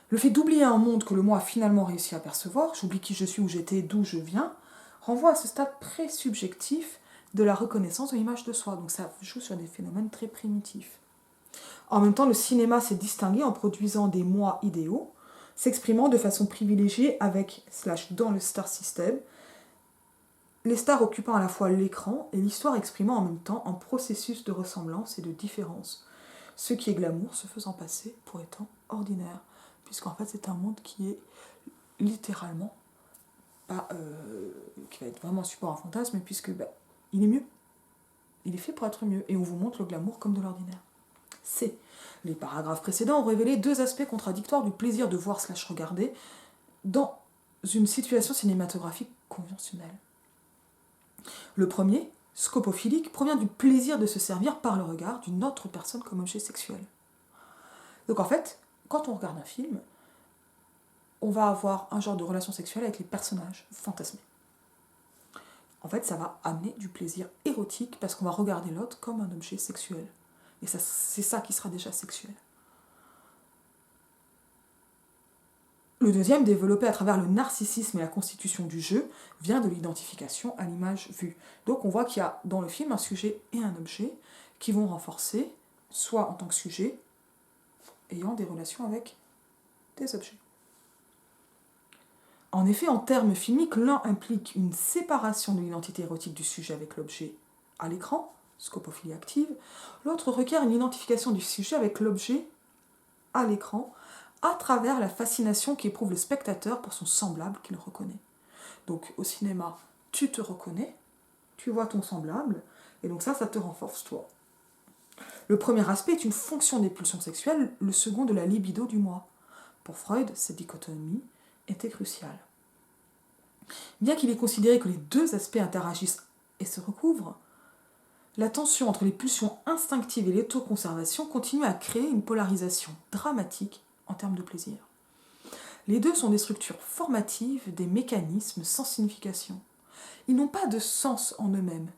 Le fait d'oublier un monde que le moi a finalement réussi à percevoir, j'oublie qui je suis, où j'étais, d'où je viens, renvoie à ce stade pré-subjectif de la reconnaissance de l'image de soi. Donc ça joue sur des phénomènes très primitifs. En même temps, le cinéma s'est distingué en produisant des moi idéaux, s'exprimant de façon privilégiée avec, dans le star system, les stars occupant à la fois l'écran et l'histoire exprimant en même temps un processus de ressemblance et de différence. Ce qui est glamour se faisant passer pour étant ordinaire. Puisqu'en fait, c'est un monde qui est littéralement pas. Qui va être vraiment support à un fantasme, puisque il est mieux. Il est fait pour être mieux. Et on vous montre le glamour comme de l'ordinaire. C. Les paragraphes précédents ont révélé deux aspects contradictoires du plaisir de voir / regarder dans une situation cinématographique conventionnelle. Le premier, scopophilique, provient du plaisir de se servir par le regard d'une autre personne comme objet sexuel. Donc en fait, quand on regarde un film, on va avoir un genre de relation sexuelle avec les personnages fantasmés. En fait, ça va amener du plaisir érotique parce qu'on va regarder l'autre comme un objet sexuel. Et ça, c'est ça qui sera déjà sexuel. Le deuxième, développé à travers le narcissisme et la constitution du jeu, vient de l'identification à l'image vue. Donc on voit qu'il y a dans le film un sujet et un objet qui vont renforcer, soit en tant que sujet, ayant des relations avec des objets. En effet, en termes filmiques, l'un implique une séparation de l'identité érotique du sujet avec l'objet à l'écran, scopophilie active, l'autre requiert une identification du sujet avec l'objet à l'écran, à travers la fascination qu'éprouve le spectateur pour son semblable qu'il reconnaît. Donc au cinéma, tu te reconnais, tu vois ton semblable, et donc ça te renforce toi. Le premier aspect est une fonction des pulsions sexuelles, le second de la libido du moi. Pour Freud, cette dichotomie était cruciale. Bien qu'il ait considéré que les deux aspects interagissent et se recouvrent, la tension entre les pulsions instinctives et l'autoconservation continue à créer une polarisation dramatique en termes de plaisir. Les deux sont des structures formatives, des mécanismes sans signification. Ils n'ont pas de sens en eux-mêmes.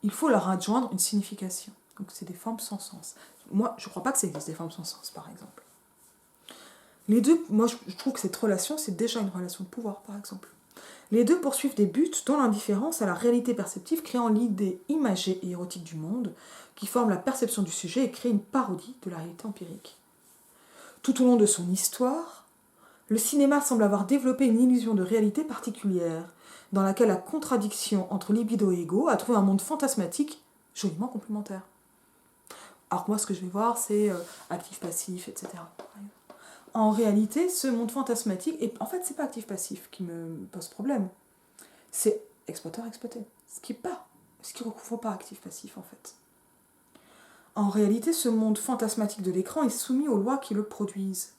Il faut leur adjoindre une signification. Donc c'est des formes sans sens. Moi, je ne crois pas que ça existe des formes sans sens, par exemple. Les deux, moi je trouve que cette relation, c'est déjà une relation de pouvoir, par exemple. Les deux poursuivent des buts dont l'indifférence à la réalité perceptive, créant l'idée imagée et érotique du monde, qui forme la perception du sujet et crée une parodie de la réalité empirique. Tout au long de son histoire, le cinéma semble avoir développé une illusion de réalité particulière, dans laquelle la contradiction entre libido et ego a trouvé un monde fantasmatique joliment complémentaire. Alors que moi, ce que je vais voir, c'est actif-passif, etc. En réalité, ce monde fantasmatique, et en fait, c'est pas actif-passif qui me pose problème, c'est exploiteur-exploité, ce qui recouvre pas actif-passif, en fait. En réalité, ce monde fantasmatique de l'écran est soumis aux lois qui le produisent.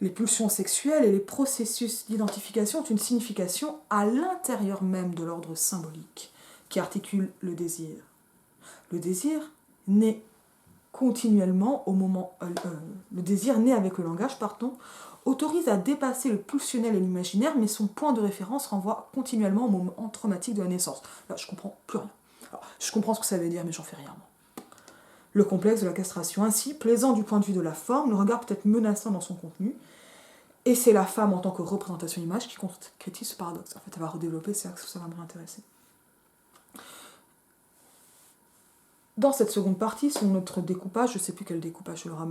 Les pulsions sexuelles et les processus d'identification ont une signification à l'intérieur même de l'ordre symbolique qui articule le désir. Le désir naît continuellement le désir né avec le langage, autorise à dépasser le pulsionnel et l'imaginaire, mais son point de référence renvoie continuellement au moment traumatique de la naissance. Là, je comprends plus rien. Alors, je comprends ce que ça veut dire, mais j'en fais rien, moi. Le complexe de la castration, ainsi, plaisant du point de vue de la forme, le regard peut être menaçant dans son contenu, et c'est la femme en tant que représentation image qui concrétise ce paradoxe. En fait, elle va redévelopper, c'est ça que ça va me réintéresser. Dans cette seconde partie, sur notre découpage, je ne sais plus quel découpage Laura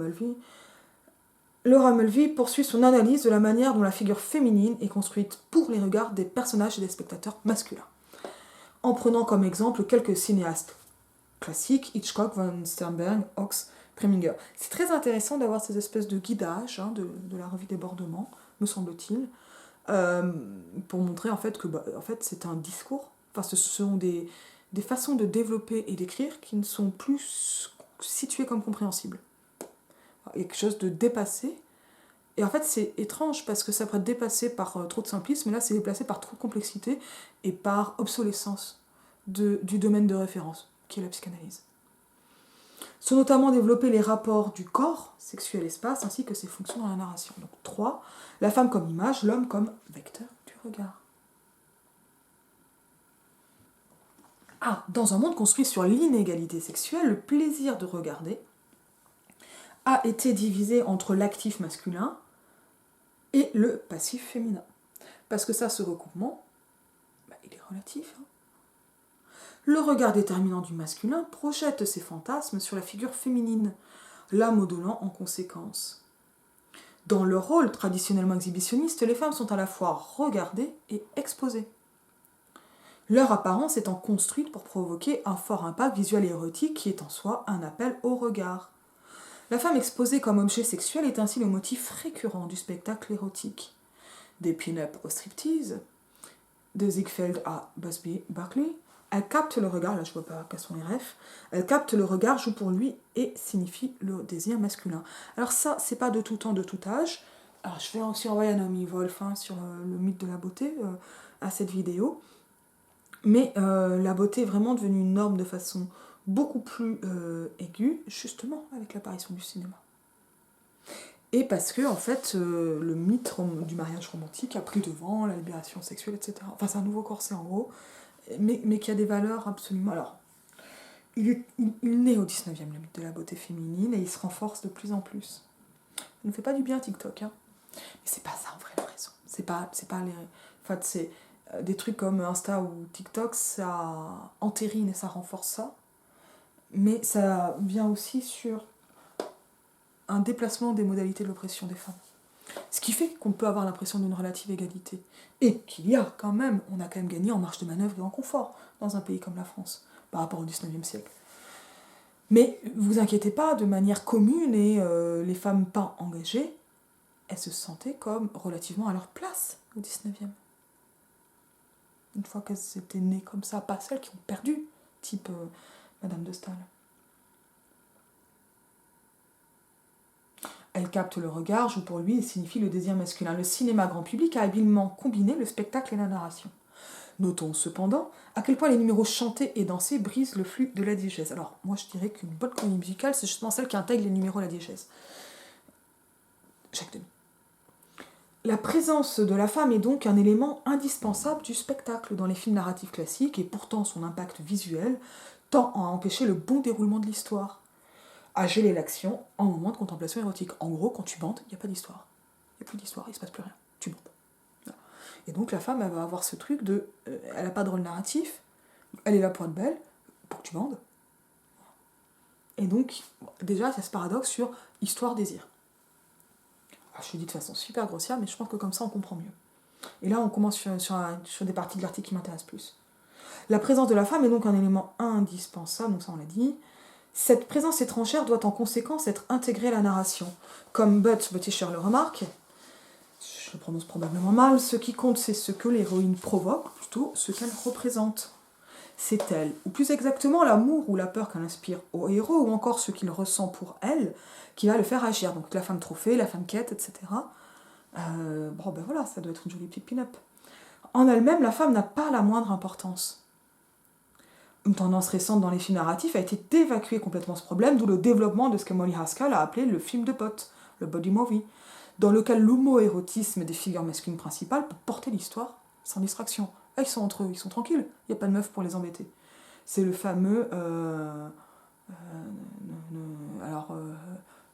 Mulvey poursuit son analyse de la manière dont la figure féminine est construite pour les regards des personnages et des spectateurs masculins, en prenant comme exemple quelques cinéastes classiques, Hitchcock, Von Sternberg, Hawks, Preminger. C'est très intéressant d'avoir ces espèces de guidages de la revue Débordement, me semble-t-il, pour montrer en fait que c'est un discours, ce sont des façons de développer et d'écrire qui ne sont plus situées comme compréhensibles. Il y a quelque chose de dépassé. Et en fait, c'est étrange parce que ça peut être dépassé par trop de simplisme, mais là, c'est déplacé par trop de complexité et par obsolescence du domaine de référence, qui est la psychanalyse. Sont notamment développés les rapports du corps, sexuel-espace, ainsi que ses fonctions dans la narration. Donc 3, la femme comme image, l'homme comme vecteur du regard. Dans un monde construit sur l'inégalité sexuelle, le plaisir de regarder a été divisé entre l'actif masculin et le passif féminin. Parce que ça, ce recoupement, il est relatif. Le regard déterminant du masculin projette ses fantasmes sur la figure féminine, la modelant en conséquence. Dans leur rôle traditionnellement exhibitionniste, les femmes sont à la fois regardées et exposées. Leur apparence étant construite pour provoquer un fort impact visuel et érotique qui est en soi un appel au regard. La femme exposée comme objet sexuel est ainsi le motif récurrent du spectacle érotique. Des pin-up au striptease, de Ziegfeld à Busby Berkeley, elle capte le regard, là je vois pas quels sont les refs, elle capte le regard, joue pour lui et signifie le désir masculin. Alors ça, c'est pas de tout temps, de tout âge. Alors je vais aussi envoyer un ami Wolf sur le mythe de la beauté à cette vidéo. Mais la beauté est vraiment devenue une norme de façon beaucoup plus aiguë, justement avec l'apparition du cinéma. Et parce que, en fait, le mythe du mariage romantique a pris devant la libération sexuelle, etc. Enfin, c'est un nouveau corset, en gros, mais qui a des valeurs absolument... Alors, il naît au 19e, le mythe de la beauté féminine, et il se renforce de plus en plus. Ça ne fait pas du bien, TikTok, hein. Mais c'est pas ça, en vrai, la raison. C'est pas les... En fait, c'est... Des trucs comme Insta ou TikTok, ça entérine et ça renforce ça. Mais ça vient aussi sur un déplacement des modalités de l'oppression des femmes. Ce qui fait qu'on peut avoir l'impression d'une relative égalité. Et qu'il y a quand même, on a quand même gagné en marge de manœuvre et en confort dans un pays comme la France, par rapport au 19e siècle. Mais vous inquiétez pas, de manière commune, et les femmes pas engagées, elles se sentaient comme relativement à leur place au 19e. Une fois qu'elles étaient nées comme ça, pas celles qui ont perdu, type Madame de Staël. Elle capte le regard, joue pour lui et signifie le désir masculin. Le cinéma grand public a habilement combiné le spectacle et la narration. Notons cependant à quel point les numéros chantés et dansés brisent le flux de la diégèse. Alors, moi je dirais qu'une bonne comédie musicale, c'est justement celle qui intègre les numéros à la diégèse. Jacques Demy. La présence de la femme est donc un élément indispensable du spectacle dans les films narratifs classiques, et pourtant son impact visuel tend à empêcher le bon déroulement de l'histoire, à geler l'action en moment de contemplation érotique. En gros, quand tu bandes, il n'y a pas d'histoire. Il n'y a plus d'histoire, il ne se passe plus rien. Tu bandes. Voilà. Et donc la femme, elle va avoir ce truc de... elle n'a pas de rôle narratif, elle est là pour être belle, pour que tu bandes. Et donc, déjà, il y a ce paradoxe sur histoire-désir. Je le dis de façon super grossière, mais je pense que comme ça, on comprend mieux. Et là, on commence sur des parties de l'article qui m'intéressent plus. La présence de la femme est donc un élément indispensable, donc ça on l'a dit. Cette présence étrangère doit en conséquence être intégrée à la narration. Comme Butticher le remarque, je le prononce probablement mal, ce qui compte c'est ce que l'héroïne provoque, plutôt ce qu'elle représente. C'est elle, ou plus exactement l'amour ou la peur qu'elle inspire au héros, ou encore ce qu'il ressent pour elle, qui va le faire agir. Donc la femme trophée, la femme quête, etc. Bon ben voilà, ça doit être une jolie petite pin-up. En elle-même, la femme n'a pas la moindre importance. Une tendance récente dans les films narratifs a été d'évacuer complètement ce problème, d'où le développement de ce que Molly Haskell a appelé le film de potes, le body movie, dans lequel l'homo-érotisme des figures masculines principales peut porter l'histoire sans distraction. Là, ils sont entre eux, ils sont tranquilles, il n'y a pas de meuf pour les embêter. C'est le fameux...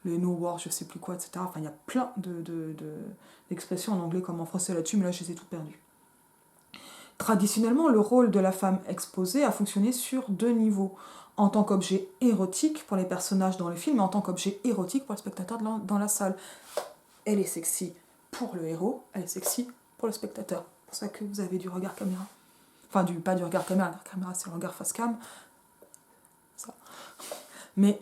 les no war, je sais plus quoi, etc. Enfin, il y a plein d'expressions en anglais comme en français là-dessus, mais là, je les ai toutes perdues. Traditionnellement, le rôle de la femme exposée a fonctionné sur deux niveaux. En tant qu'objet érotique pour les personnages dans le film, et en tant qu'objet érotique pour le spectateur dans la salle. Elle est sexy pour le héros, elle est sexy pour le spectateur. C'est pour ça que vous avez du regard caméra. Enfin, pas du regard caméra, la caméra c'est le regard face cam. Ça. Mais,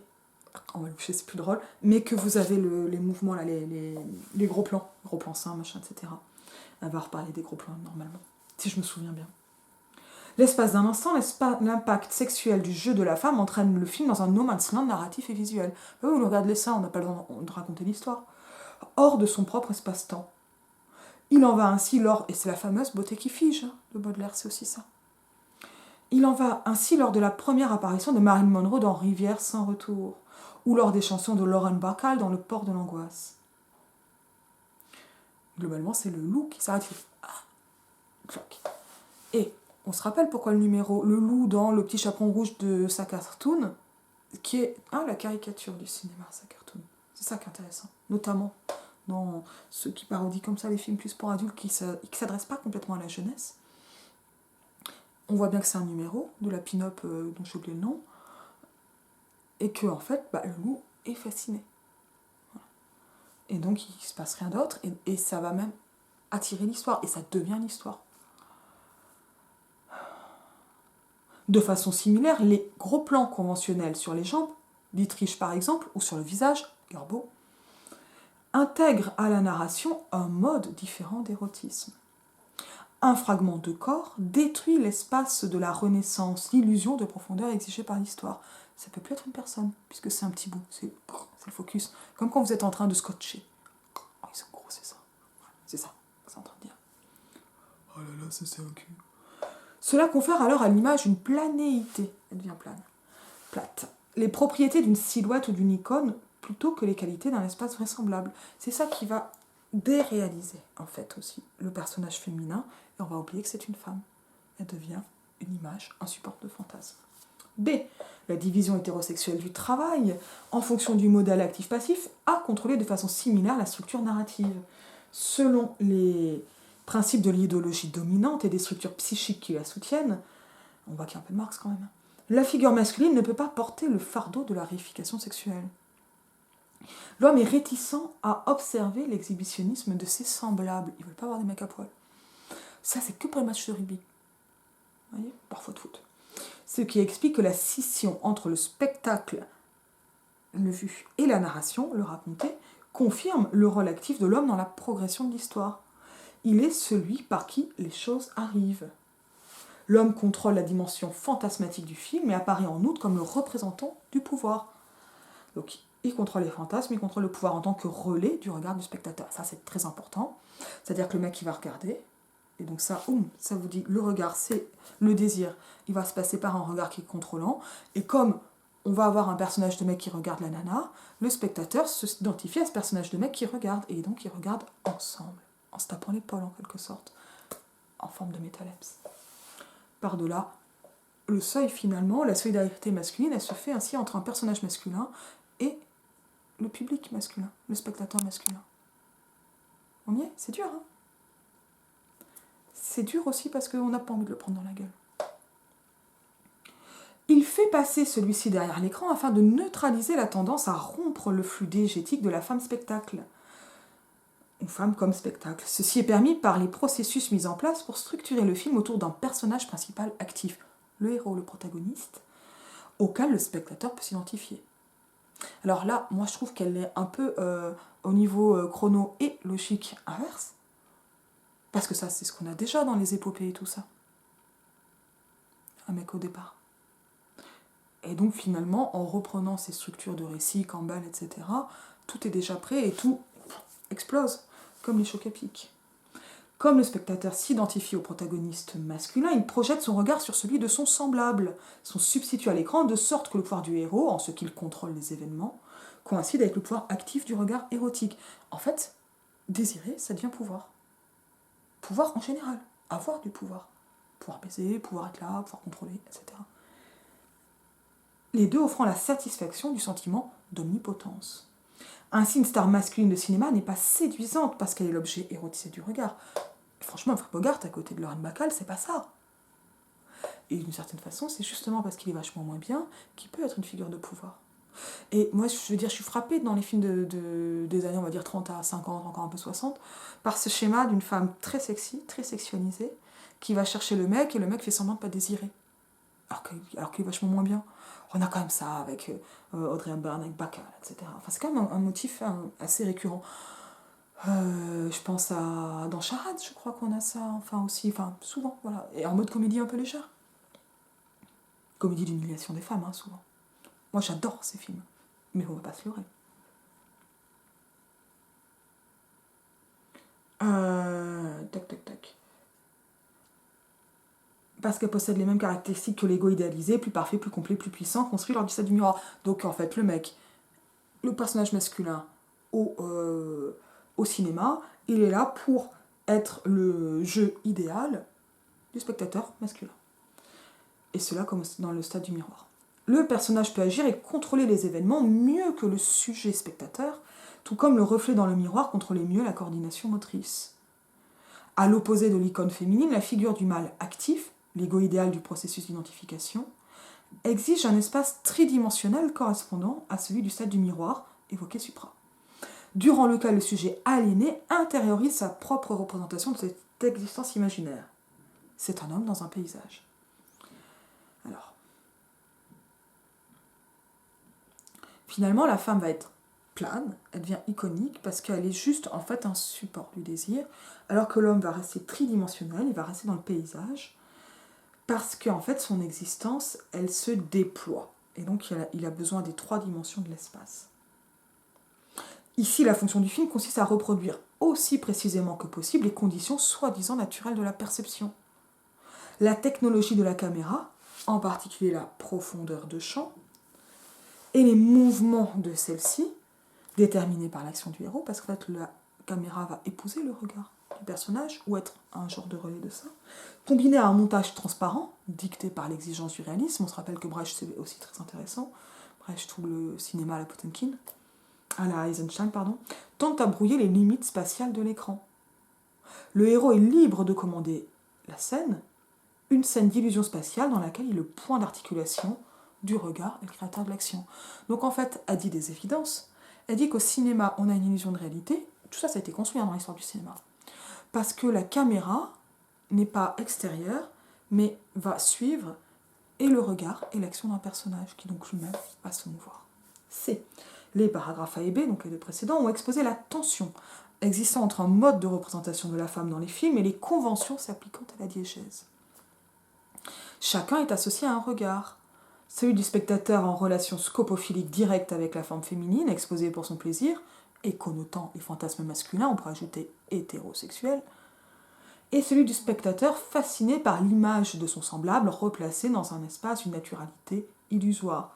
on va le boucher, c'est plus drôle. Mais que vous avez les mouvements, là, les gros plans seins, machin, etc. On va reparler des gros plans normalement, si je me souviens bien. L'espace d'un instant, l'impact sexuel du jeu de la femme entraîne le film dans un no man's land narratif et visuel. On regarde les seins, on n'a pas le droit de raconter l'histoire. Hors de son propre espace-temps. Il en va ainsi et c'est la fameuse beauté qui fige, de Baudelaire, c'est aussi ça. Il en va ainsi lors de la première apparition de Marilyn Monroe dans Rivière sans retour, ou lors des chansons de Lauren Bacall dans Le port de l'angoisse. Globalement, c'est le loup qui s'arrête. Et on se rappelle pourquoi le loup dans Le petit chaperon rouge de sa cartoon, qui est la caricature du cinéma, sa cartoon. C'est ça qui est intéressant, notamment dans ceux qui parodient comme ça les films plus pour adultes qui ne s'adressent pas complètement à la jeunesse. on voit bien que c'est un numéro de la pin-up dont j'ai oublié le nom, et que en fait, le loup est fasciné. Voilà. Et donc il se passe rien d'autre, et ça va même attirer l'histoire, et ça devient l'histoire. De façon similaire, les gros plans conventionnels sur les jambes, Dietrich par exemple, ou sur le visage, Gerbeau, intègrent à la narration un mode différent d'érotisme. Un fragment de corps détruit l'espace de la renaissance, l'illusion de profondeur exigée par l'histoire. Ça peut plus être une personne, puisque c'est un petit bout, c'est le focus. Comme quand vous êtes en train de scotcher. Oh, ils sont gros, c'est ça. C'est ça, c'est en train de dire. Oh là là, c'est un cul. Cela confère alors à l'image une planéité. Elle devient plate. Les propriétés d'une silhouette ou d'une icône plutôt que les qualités d'un espace vraisemblable. C'est ça qui va déréaliser, en fait, aussi le personnage féminin, et on va oublier que c'est une femme. Elle devient une image, un support de fantasme. B. La division hétérosexuelle du travail, en fonction du modèle actif-passif, a contrôlé de façon similaire la structure narrative. Selon les principes de l'idéologie dominante et des structures psychiques qui la soutiennent, on voit qu'il y a un peu de Marx quand même, la figure masculine ne peut pas porter le fardeau de la réification sexuelle. L'homme est réticent à observer l'exhibitionnisme de ses semblables. Ils ne veulent pas voir des mecs à poil. Ça, c'est que pour les matchs de rugby. Vous voyez ? Parfois de foot. Ce qui explique que la scission entre le spectacle, le vu, et la narration, le raconté, confirme le rôle actif de l'homme dans la progression de l'histoire. Il est celui par qui les choses arrivent. L'homme contrôle la dimension fantasmatique du film et apparaît en outre comme le représentant du pouvoir. Donc, il contrôle les fantasmes, il contrôle le pouvoir en tant que relais du regard du spectateur. Ça, c'est très important. C'est-à-dire que le mec, il va regarder, et donc ça vous dit, le regard, c'est le désir. Il va se passer par un regard qui est contrôlant, et comme on va avoir un personnage de mec qui regarde la nana, le spectateur s'identifie à ce personnage de mec qui regarde, et donc ils regardent ensemble, en se tapant l'épaule en quelque sorte, en forme de métalepse. Par-delà le seuil, finalement, la solidarité masculine, elle se fait ainsi entre un personnage masculin et le public masculin, le spectateur masculin. On y est ? C'est dur, hein ? C'est dur aussi parce qu'on n'a pas envie de le prendre dans la gueule. Il fait passer celui-ci derrière l'écran afin de neutraliser la tendance à rompre le flux diégétique de la femme spectacle. Une femme comme spectacle. Ceci est permis par les processus mis en place pour structurer le film autour d'un personnage principal actif, le héros, le protagoniste, auquel le spectateur peut s'identifier. Alors là, moi je trouve qu'elle est un peu au niveau chrono et logique inverse, parce que ça c'est ce qu'on a déjà dans les épopées et tout ça. Un mec au départ. Et donc finalement, en reprenant ces structures de récit, Campbell, etc., tout est déjà prêt et tout explose, comme les chocs à pic. Comme le spectateur s'identifie au protagoniste masculin, il projette son regard sur celui de son semblable, son substitut à l'écran, de sorte que le pouvoir du héros, en ce qu'il contrôle les événements, coïncide avec le pouvoir actif du regard érotique. En fait, désirer, ça devient pouvoir. Pouvoir en général, avoir du pouvoir. Pouvoir baiser, pouvoir être là, pouvoir contrôler, etc. Les deux offrant la satisfaction du sentiment d'omnipotence. Ainsi, une star masculine de cinéma n'est pas séduisante parce qu'elle est l'objet érotisé du regard. Franchement, Humphrey Bogart à côté de Lauren Bacall, c'est pas ça. Et d'une certaine façon, c'est justement parce qu'il est vachement moins bien qu'il peut être une figure de pouvoir. Et moi, je veux dire, je suis frappée dans les films des années, on va dire 30 à 50, encore un peu 60, par ce schéma d'une femme très sexy, très sexualisée, qui va chercher le mec et le mec fait semblant de pas désirer. Alors qu'il est vachement moins bien. On a quand même ça avec Audrey Hepburn, avec Bacall, etc. Enfin, c'est quand même un motif assez récurrent. Je pense à dans Charade, je crois qu'on a ça, souvent, voilà. Et en mode comédie un peu légère. Comédie d'humiliation des femmes, souvent. Moi, j'adore ces films. Mais on va pas se leurrer. Tac. Parce qu'elle possède les mêmes caractéristiques que l'ego idéalisé, plus parfait, plus complet, plus puissant, construit lors du stade du miroir. Donc en fait, le personnage masculin au cinéma, il est là pour être le jeu idéal du spectateur masculin. Et cela comme dans le stade du miroir. Le personnage peut agir et contrôler les événements mieux que le sujet spectateur, tout comme le reflet dans le miroir contrôlait mieux la coordination motrice. À l'opposé de l'icône féminine, la figure du mâle actif l'ego idéal du processus d'identification, exige un espace tridimensionnel correspondant à celui du stade du miroir évoqué supra, durant lequel le sujet aliéné intériorise sa propre représentation de cette existence imaginaire. C'est un homme dans un paysage. Alors, finalement, la femme va être plane, elle devient iconique parce qu'elle est juste en fait un support du désir, alors que l'homme va rester tridimensionnel, il va rester dans le paysage, parce qu'en fait son existence, elle se déploie. Et donc il a besoin des 3 dimensions de l'espace. Ici, la fonction du film consiste à reproduire aussi précisément que possible les conditions soi-disant naturelles de la perception. La technologie de la caméra, en particulier la profondeur de champ, et les mouvements de celle-ci, déterminés par l'action du héros, parce qu'en fait la caméra va épouser le regard du personnage, ou être un genre de relais de ça, combiné à un montage transparent, dicté par l'exigence du réalisme. On se rappelle que Brecht, c'est aussi très intéressant, Brecht, tout le cinéma à la Potemkin, à la Eisenstein, tente à brouiller les limites spatiales de l'écran. Le héros est libre de commander la scène, une scène d'illusion spatiale dans laquelle il est le point d'articulation du regard et le créateur de l'action. Donc en fait, elle dit des évidences. Elle dit qu'au cinéma, on a une illusion de réalité. Tout ça, ça a été construit dans l'histoire du cinéma. Parce que la caméra n'est pas extérieure, mais va suivre et le regard et l'action d'un personnage, qui donc lui-même va se mouvoir. C. Les paragraphes A et B, donc les 2 précédents, ont exposé la tension existant entre un mode de représentation de la femme dans les films et les conventions s'appliquant à la diégèse. Chacun est associé à un regard. Celui du spectateur en relation scopophilique directe avec la forme féminine, exposée pour son plaisir, et connotant les fantasmes masculins, on pourrait ajouter hétérosexuel, et celui du spectateur fasciné par l'image de son semblable replacé dans un espace d'une naturalité illusoire,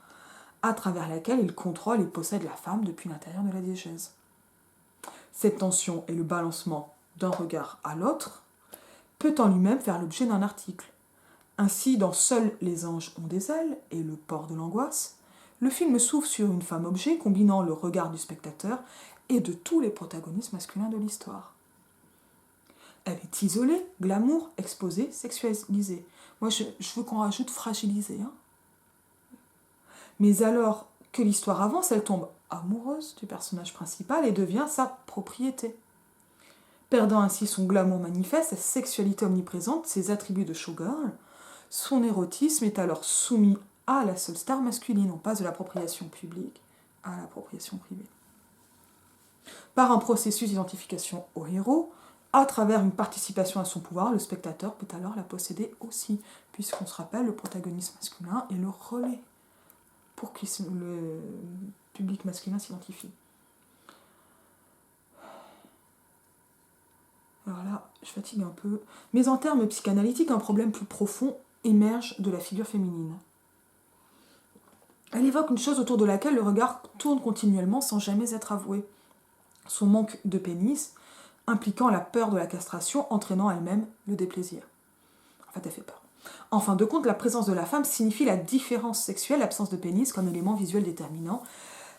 à travers laquelle il contrôle et possède la femme depuis l'intérieur de la diégèse. Cette tension et le balancement d'un regard à l'autre peut en lui-même faire l'objet d'un article. Ainsi, dans Seuls les anges ont des ailes et Le port de l'angoisse, le film s'ouvre sur une femme-objet combinant le regard du spectateur et de tous les protagonistes masculins de l'histoire. Elle est isolée, glamour, exposée, sexualisée. Moi, je veux qu'on rajoute fragilisée. Mais alors que l'histoire avance, elle tombe amoureuse du personnage principal et devient sa propriété. Perdant ainsi son glamour manifeste, sa sexualité omniprésente, ses attributs de showgirl, son érotisme est alors soumis à la seule star masculine. On passe de l'appropriation publique à l'appropriation privée. Par un processus d'identification au héros, à travers une participation à son pouvoir, le spectateur peut alors la posséder aussi, puisqu'on se rappelle, le protagoniste masculin est le relais pour que le public masculin s'identifie. Alors là, je fatigue un peu. Mais en termes psychanalytiques, un problème plus profond émerge de la figure féminine. Elle évoque une chose autour de laquelle le regard tourne continuellement sans jamais être avoué. Son manque de pénis, impliquant la peur de la castration, entraînant elle-même le déplaisir. En fait, elle fait peur. En fin de compte, la présence de la femme signifie la différence sexuelle, l'absence de pénis comme élément visuel déterminant,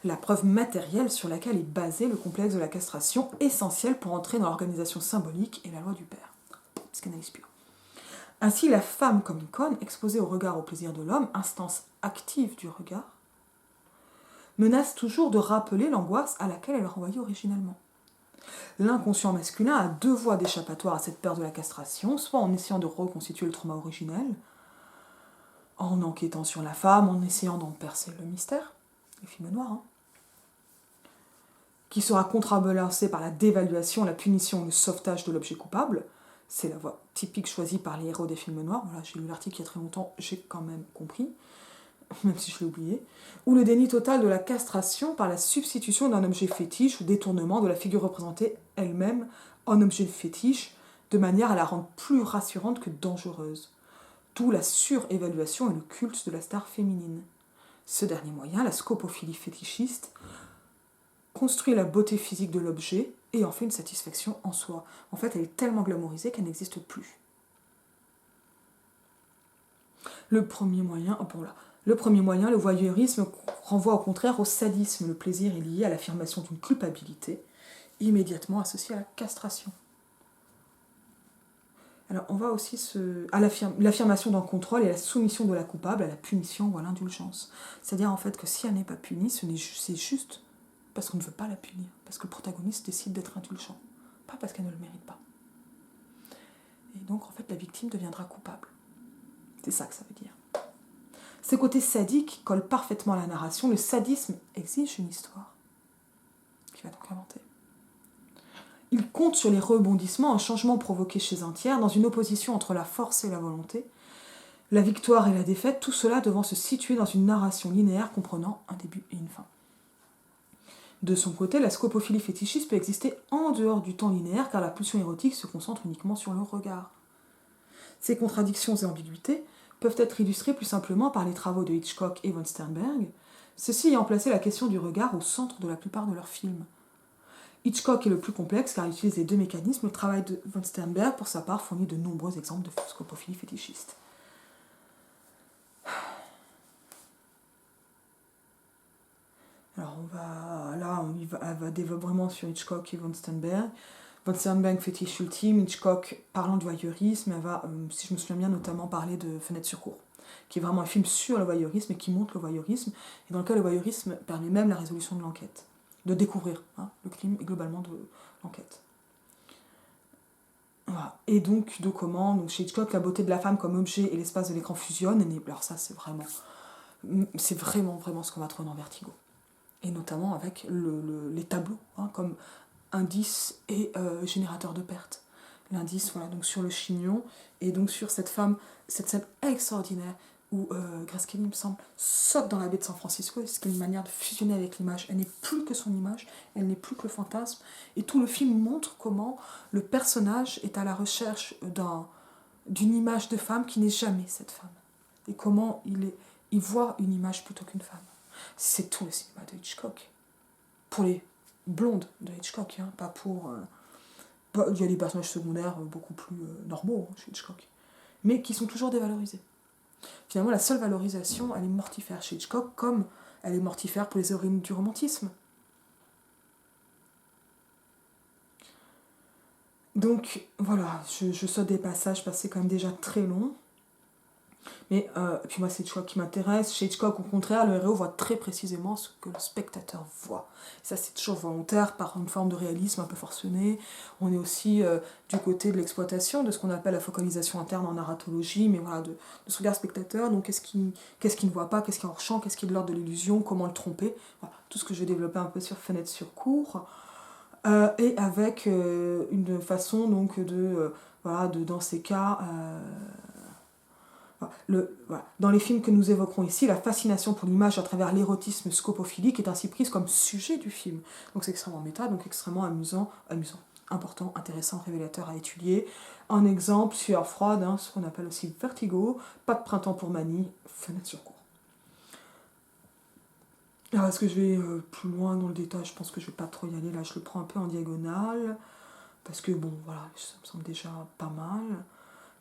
la preuve matérielle sur laquelle est basé le complexe de la castration, essentiel pour entrer dans l'organisation symbolique et la loi du père. Psychanalyse pure. Ainsi, la femme comme icône, exposée au regard au plaisir de l'homme, instance active du regard, menace toujours de rappeler l'angoisse à laquelle elle renvoyait originellement. L'inconscient masculin a 2 voies d'échappatoire à cette peur de la castration, soit en essayant de reconstituer le trauma originel, en enquêtant sur la femme, en essayant d'en percer le mystère, les films noirs, qui sera contrebalancé par la dévaluation, la punition ou le sauvetage de l'objet coupable. C'est la voie typique choisie par les héros des films noirs. Voilà, j'ai lu l'article il y a très longtemps, j'ai quand même compris, même si je l'ai oublié. Ou le déni total de la castration par la substitution d'un objet fétiche ou détournement de la figure représentée elle-même en objet fétiche, de manière à la rendre plus rassurante que dangereuse. D'où la surévaluation et le culte de la star féminine. Ce dernier moyen, la scopophilie fétichiste, construit la beauté physique de l'objet et en fait une satisfaction en soi. En fait, elle est tellement glamourisée qu'elle n'existe plus. Le premier moyen, le voyeurisme, renvoie au contraire au sadisme. Le plaisir est lié à l'affirmation d'une culpabilité, immédiatement associée à la castration. Alors, on va aussi à l'affirmation d'un contrôle et la soumission de la coupable à la punition ou à l'indulgence. C'est-à-dire, en fait, que si elle n'est pas punie, c'est juste parce qu'on ne veut pas la punir, parce que le protagoniste décide d'être indulgent, pas parce qu'elle ne le mérite pas. Et donc, en fait, la victime deviendra coupable. C'est ça que ça veut dire. Ce côté sadique colle parfaitement à la narration. Le sadisme exige une histoire qui va donc inventer. Il compte sur les rebondissements, un changement provoqué chez un tiers, dans une opposition entre la force et la volonté, la victoire et la défaite, tout cela devant se situer dans une narration linéaire comprenant un début et une fin. De son côté, la scopophilie fétichiste peut exister en dehors du temps linéaire car la pulsion érotique se concentre uniquement sur le regard. Ces contradictions et ambiguïtés peuvent être illustrées plus simplement par les travaux de Hitchcock et von Sternberg, ceux-ci ayant placé la question du regard au centre de la plupart de leurs films. Hitchcock est le plus complexe car il utilise les deux mécanismes. Le travail de von Sternberg, pour sa part, fournit de nombreux exemples de scopophilie fétichiste. Alors elle va développer vraiment sur Hitchcock et von Sternberg. Von Sternberg, fétiche ultime, Hitchcock parlant du voyeurisme, elle va, si je me souviens bien, notamment parler de Fenêtre sur cour, qui est vraiment un film sur le voyeurisme et qui montre le voyeurisme, et dans lequel le voyeurisme permet même la résolution de l'enquête, de découvrir le crime et globalement de l'enquête. Voilà. Et donc, donc chez Hitchcock, la beauté de la femme comme objet et l'espace de l'écran fusionnent, alors ça c'est vraiment ce qu'on va trouver dans Vertigo. Et notamment avec les tableaux, comme indice et générateur de pertes. L'indice, voilà, donc sur le chignon, et donc sur cette femme, cette scène extraordinaire où Grace Kelly, il me semble, saute dans la baie de San Francisco, ce qui est une manière de fusionner avec l'image. Elle n'est plus que son image, elle n'est plus que le fantasme, et tout le film montre comment le personnage est à la recherche d'une image de femme qui n'est jamais cette femme, et comment il voit une image plutôt qu'une femme. C'est tout le cinéma de Hitchcock. Pour les blondes de Hitchcock, pas pour... il y a des personnages secondaires beaucoup plus normaux chez Hitchcock, mais qui sont toujours dévalorisés. Finalement, la seule valorisation, elle est mortifère chez Hitchcock, comme elle est mortifère pour les héroïnes du romantisme. Donc, voilà, je saute des passages parce que c'est quand même déjà très long. Mais puis moi, c'est Hitchcock qui m'intéresse. Chez Hitchcock, au contraire, le héros voit très précisément ce que le spectateur voit. Et ça, c'est toujours volontaire, par une forme de réalisme un peu forcené. On est aussi du côté de l'exploitation, de ce qu'on appelle la focalisation interne en narratologie, mais voilà, de ce regard spectateur. Donc, qu'est-ce qu'il ne voit pas, qu'est-ce qui est hors champ, qu'est-ce qui est de l'ordre de l'illusion, comment le tromper. Voilà, tout ce que je vais développer un peu sur Fenêtre sur cour. Et avec une façon, donc, dans ces cas... Dans les films que nous évoquerons ici, la fascination pour l'image à travers l'érotisme scopophilique est ainsi prise comme sujet du film. Donc c'est extrêmement méta, donc extrêmement amusant, important, intéressant, révélateur à étudier. Un exemple, Sueur froide, ce qu'on appelle aussi Vertigo, Pas de printemps pour Manny, Fenêtre sur cour. Alors est-ce que je vais plus loin dans le détail? Je pense que je vais pas trop y aller, là je le prends un peu en diagonale, parce que bon, voilà, ça me semble déjà pas mal.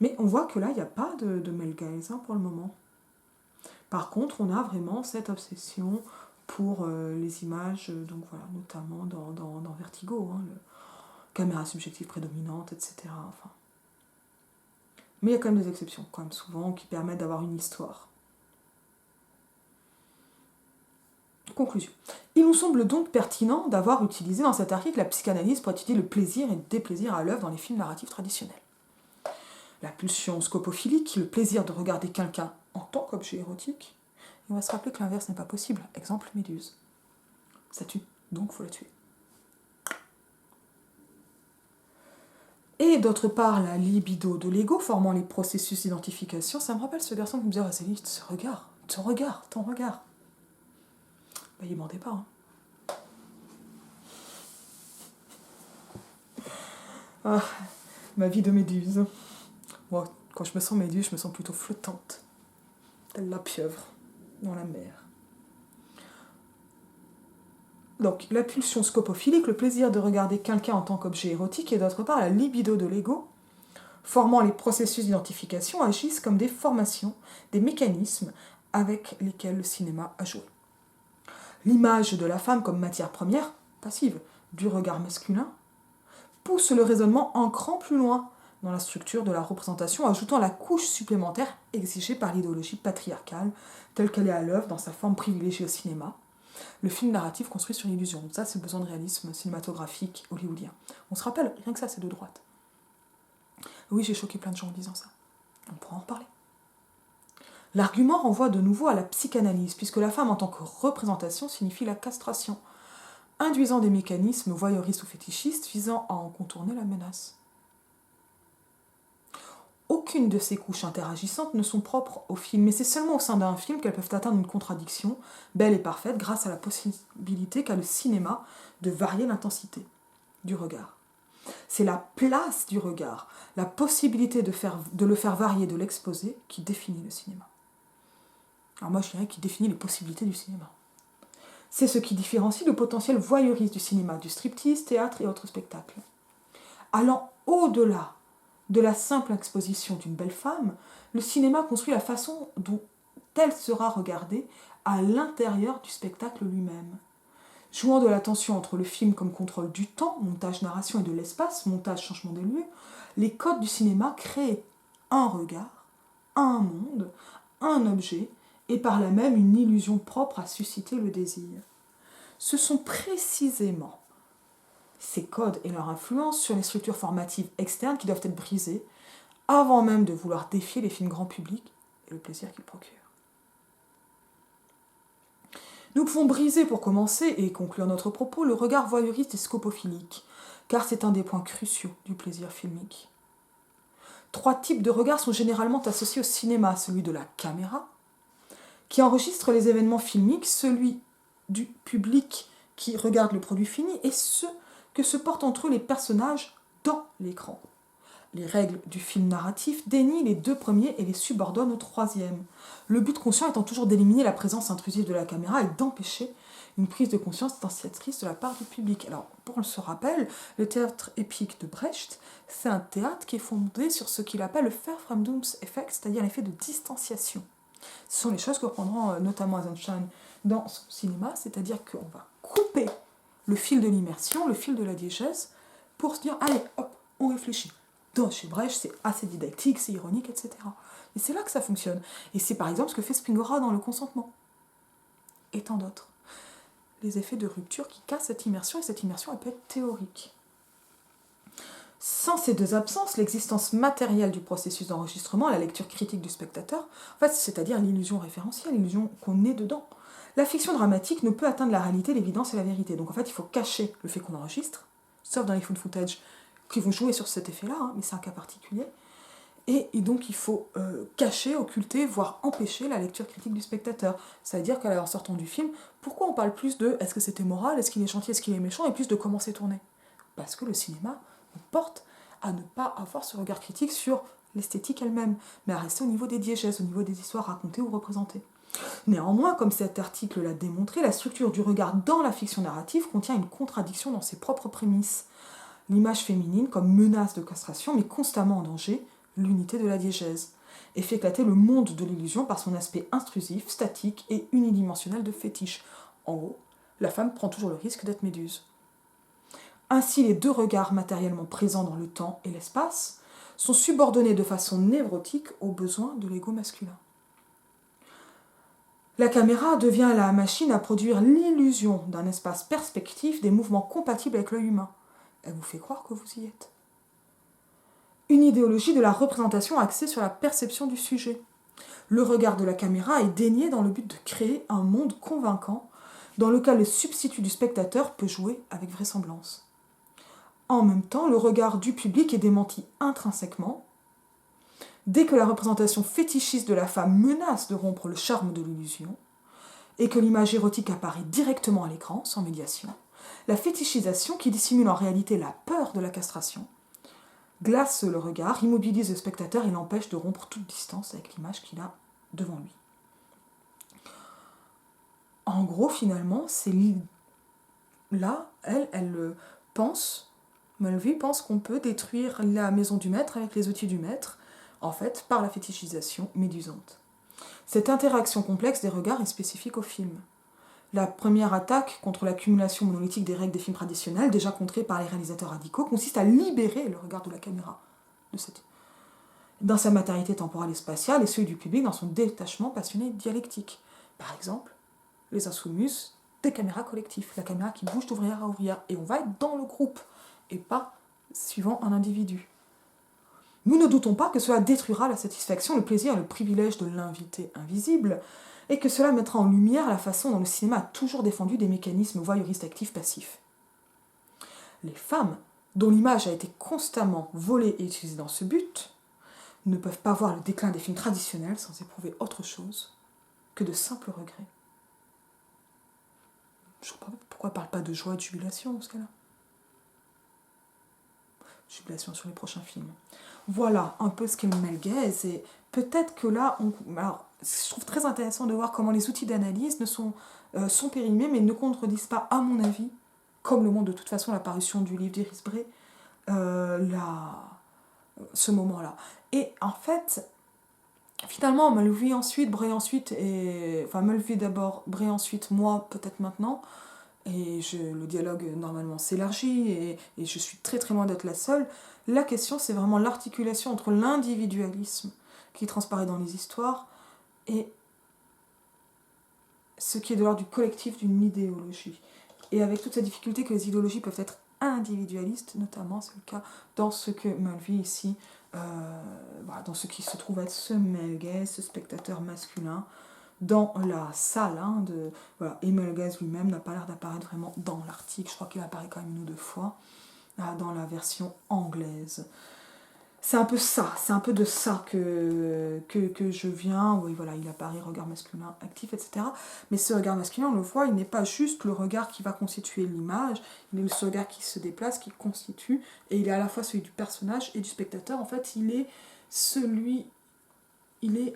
Mais on voit que là, il n'y a pas de male gaze pour le moment. Par contre, on a vraiment cette obsession pour les images, donc voilà, notamment dans Vertigo, caméra subjective prédominante, etc. Enfin. Mais il y a quand même des exceptions, quand même souvent, qui permettent d'avoir une histoire. Conclusion. Il nous semble donc pertinent d'avoir utilisé dans cet article la psychanalyse pour étudier le plaisir et le déplaisir à l'œuvre dans les films narratifs traditionnels. La pulsion scopophilique, le plaisir de regarder quelqu'un en tant qu'objet érotique. Et on va se rappeler que l'inverse n'est pas possible. Exemple, Méduse. Ça tue, donc faut la tuer. Et d'autre part, la libido de l'ego, formant les processus d'identification. Ça me rappelle ce garçon qui me disait, c'est juste ton regard. Bah, il mentait pas. Ah, ma vie de Méduse. Moi, quand je me sens Méduse, je me sens plutôt flottante, telle la pieuvre dans la mer. Donc, la pulsion scopophilique, le plaisir de regarder quelqu'un en tant qu'objet érotique, et d'autre part, la libido de l'ego, formant les processus d'identification, agissent comme des formations, des mécanismes avec lesquels le cinéma a joué. L'image de la femme comme matière première, passive, du regard masculin, pousse le raisonnement un cran plus loin, dans la structure de la représentation, ajoutant la couche supplémentaire exigée par l'idéologie patriarcale, telle qu'elle est à l'œuvre dans sa forme privilégiée au cinéma. Le film narratif construit sur l'illusion. Donc ça, c'est le besoin de réalisme cinématographique hollywoodien. On se rappelle, rien que ça, c'est de droite. Oui, j'ai choqué plein de gens en disant ça. On pourra en reparler. L'argument renvoie de nouveau à la psychanalyse, puisque la femme en tant que représentation signifie la castration, induisant des mécanismes voyeuristes ou fétichistes visant à en contourner la menace. Aucune de ces couches interagissantes ne sont propres au film, mais c'est seulement au sein d'un film qu'elles peuvent atteindre une contradiction, belle et parfaite, grâce à la possibilité qu'a le cinéma de varier l'intensité du regard. C'est la place du regard, la possibilité de le faire varier, de l'exposer, qui définit le cinéma. Alors moi je dirais qui définit les possibilités du cinéma. C'est ce qui différencie le potentiel voyeuriste du cinéma, du striptease, théâtre et autres spectacles. Allant au-delà de la simple exposition d'une belle femme, le cinéma construit la façon dont elle sera regardée à l'intérieur du spectacle lui-même. Jouant de la tension entre le film comme contrôle du temps, montage, narration et de l'espace, montage, changement des lieux, les codes du cinéma créent un regard, un monde, un objet, et par là même une illusion propre à susciter le désir. Ce sont précisément ces codes et leur influence sur les structures formatives externes qui doivent être brisées avant même de vouloir défier les films grand public et le plaisir qu'ils procurent. Nous pouvons briser pour commencer et conclure notre propos le regard voyeuriste et scopophilique, car c'est un des points cruciaux du plaisir filmique. 3 types de regards sont généralement associés au cinéma, celui de la caméra, qui enregistre les événements filmiques, celui du public qui regarde le produit fini et ce que se portent entre eux les personnages dans l'écran. Les règles du film narratif dénient les 2 premiers et les subordonnent au 3e. Le but conscient étant toujours d'éliminer la présence intrusive de la caméra et d'empêcher une prise de conscience distanciatrice de la part du public. Alors, pour se rappel, le théâtre épique de Brecht, c'est un théâtre qui est fondé sur ce qu'il appelle le Verfremdungseffekt, c'est-à-dire l'effet de distanciation. Ce sont les choses que reprendront notamment Eisenstein dans son cinéma, c'est-à-dire qu'on va couper le fil de l'immersion, le fil de la diégèse, pour se dire, allez, hop, on réfléchit. Dans chez Brecht, c'est assez didactique, c'est ironique, etc. Et c'est là que ça fonctionne. Et c'est par exemple ce que fait Spingora dans Le Consentement. Et tant d'autres. Les effets de rupture qui cassent cette immersion, et cette immersion, elle peut être théorique. Sans ces 2 absences, l'existence matérielle du processus d'enregistrement, la lecture critique du spectateur, en fait, c'est-à-dire l'illusion référentielle, l'illusion qu'on est dedans. La fiction dramatique ne peut atteindre la réalité, l'évidence et la vérité. Donc en fait, il faut cacher le fait qu'on enregistre, sauf dans les found footage qui vont jouer sur cet effet-là, mais c'est un cas particulier. Et donc il faut cacher, occulter, voire empêcher la lecture critique du spectateur. Ça veut dire qu'en sortant du film, pourquoi on parle plus de est-ce que c'était moral, est-ce qu'il est gentil, est-ce qu'il est méchant, et plus de comment c'est tourné? Parce que le cinéma nous porte à ne pas avoir ce regard critique sur l'esthétique elle-même, mais à rester au niveau des diégèses, au niveau des histoires racontées ou représentées. Néanmoins, comme cet article l'a démontré, la structure du regard dans la fiction narrative contient une contradiction dans ses propres prémices. L'image féminine comme menace de castration, mais constamment en danger, l'unité de la diégèse, et fait éclater le monde de l'illusion par son aspect intrusif, statique et unidimensionnel de fétiche. En gros, la femme prend toujours le risque d'être méduse. Ainsi, les 2 regards matériellement présents dans le temps et l'espace sont subordonnés de façon névrotique aux besoins de l'ego masculin. La caméra devient la machine à produire l'illusion d'un espace perspectif des mouvements compatibles avec l'œil humain. Elle vous fait croire que vous y êtes. Une idéologie de la représentation axée sur la perception du sujet. Le regard de la caméra est dénié dans le but de créer un monde convaincant dans lequel le substitut du spectateur peut jouer avec vraisemblance. En même temps, le regard du public est démenti intrinsèquement. Dès que la représentation fétichiste de la femme menace de rompre le charme de l'illusion, et que l'image érotique apparaît directement à l'écran, sans médiation, la fétichisation, qui dissimule en réalité la peur de la castration, glace le regard, immobilise le spectateur et l'empêche de rompre toute distance avec l'image qu'il a devant lui. En gros, finalement, c'est là, elle pense, Mulvey pense qu'on peut détruire la maison du maître avec les outils du maître, en fait, par la fétichisation médusante. Cette interaction complexe des regards est spécifique au film. La première attaque contre l'accumulation monolithique des règles des films traditionnels, déjà contrées par les réalisateurs radicaux, consiste à libérer le regard de la caméra dans sa matérialité temporelle et spatiale, et celui du public dans son détachement passionné et dialectique. Par exemple, les insoumises des caméras collectives, la caméra qui bouge d'ouvrière à ouvrière, et on va être dans le groupe, et pas suivant un individu. Nous ne doutons pas que cela détruira la satisfaction, le plaisir et le privilège de l'invité invisible, et que cela mettra en lumière la façon dont le cinéma a toujours défendu des mécanismes voyeuristes actifs passifs. Les femmes, dont l'image a été constamment volée et utilisée dans ce but, ne peuvent pas voir le déclin des films traditionnels sans éprouver autre chose que de simples regrets. Je ne sais pas pourquoi on ne parle pas de joie et de jubilation dans ce cas-là. Jubilation sur les prochains films. Voilà un peu ce qu'est le male gaze, et peut-être que là, alors, je trouve très intéressant de voir comment les outils d'analyse sont périmés, mais ne contredisent pas, à mon avis, comme le montre de toute façon l'apparition du livre d'Iris Bray, ce moment-là. Et en fait, finalement, Mulvey ensuite, Bray ensuite, enfin Mulvey d'abord, Bray ensuite, moi peut-être maintenant, et le dialogue normalement s'élargit, et je suis très très loin d'être la seule. La question, c'est vraiment l'articulation entre l'individualisme qui transparaît dans les histoires et ce qui est de l'ordre du collectif d'une idéologie. Et avec toute cette difficulté que les idéologies peuvent être individualistes, notamment c'est le cas dans ce que Mulvey ici, dans ce qui se trouve être ce male gaze, ce spectateur masculin, dans la salle, et Mel Gaze lui-même n'a pas l'air d'apparaître vraiment dans l'article, je crois qu'il apparaît quand même 1 ou 2 fois, dans la version anglaise. C'est un peu ça, c'est un peu de ça que je viens, oui voilà, il apparaît regard masculin actif, etc. Mais ce regard masculin, on le voit, il n'est pas juste le regard qui va constituer l'image, il est ce regard qui se déplace, qui constitue, et il est à la fois celui du personnage et du spectateur. En fait, il est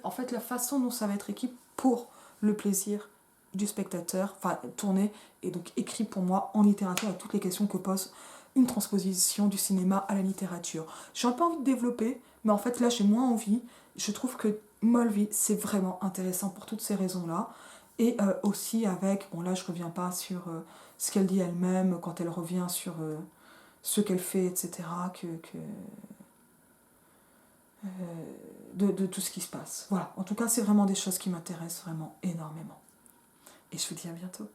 en fait la façon dont ça va être écrit pour le plaisir du spectateur, enfin tourné et donc écrit pour moi en littérature avec toutes les questions que pose une transposition du cinéma à la littérature. J'ai un peu envie de développer, mais en fait là j'ai moins envie. Je trouve que Mulvey c'est vraiment intéressant pour toutes ces raisons-là, et aussi avec, bon là je reviens pas sur ce qu'elle dit elle-même quand elle revient sur ce qu'elle fait, etc., de tout ce qui se passe. Voilà, en tout cas, c'est vraiment des choses qui m'intéressent vraiment énormément. Et je vous dis à bientôt.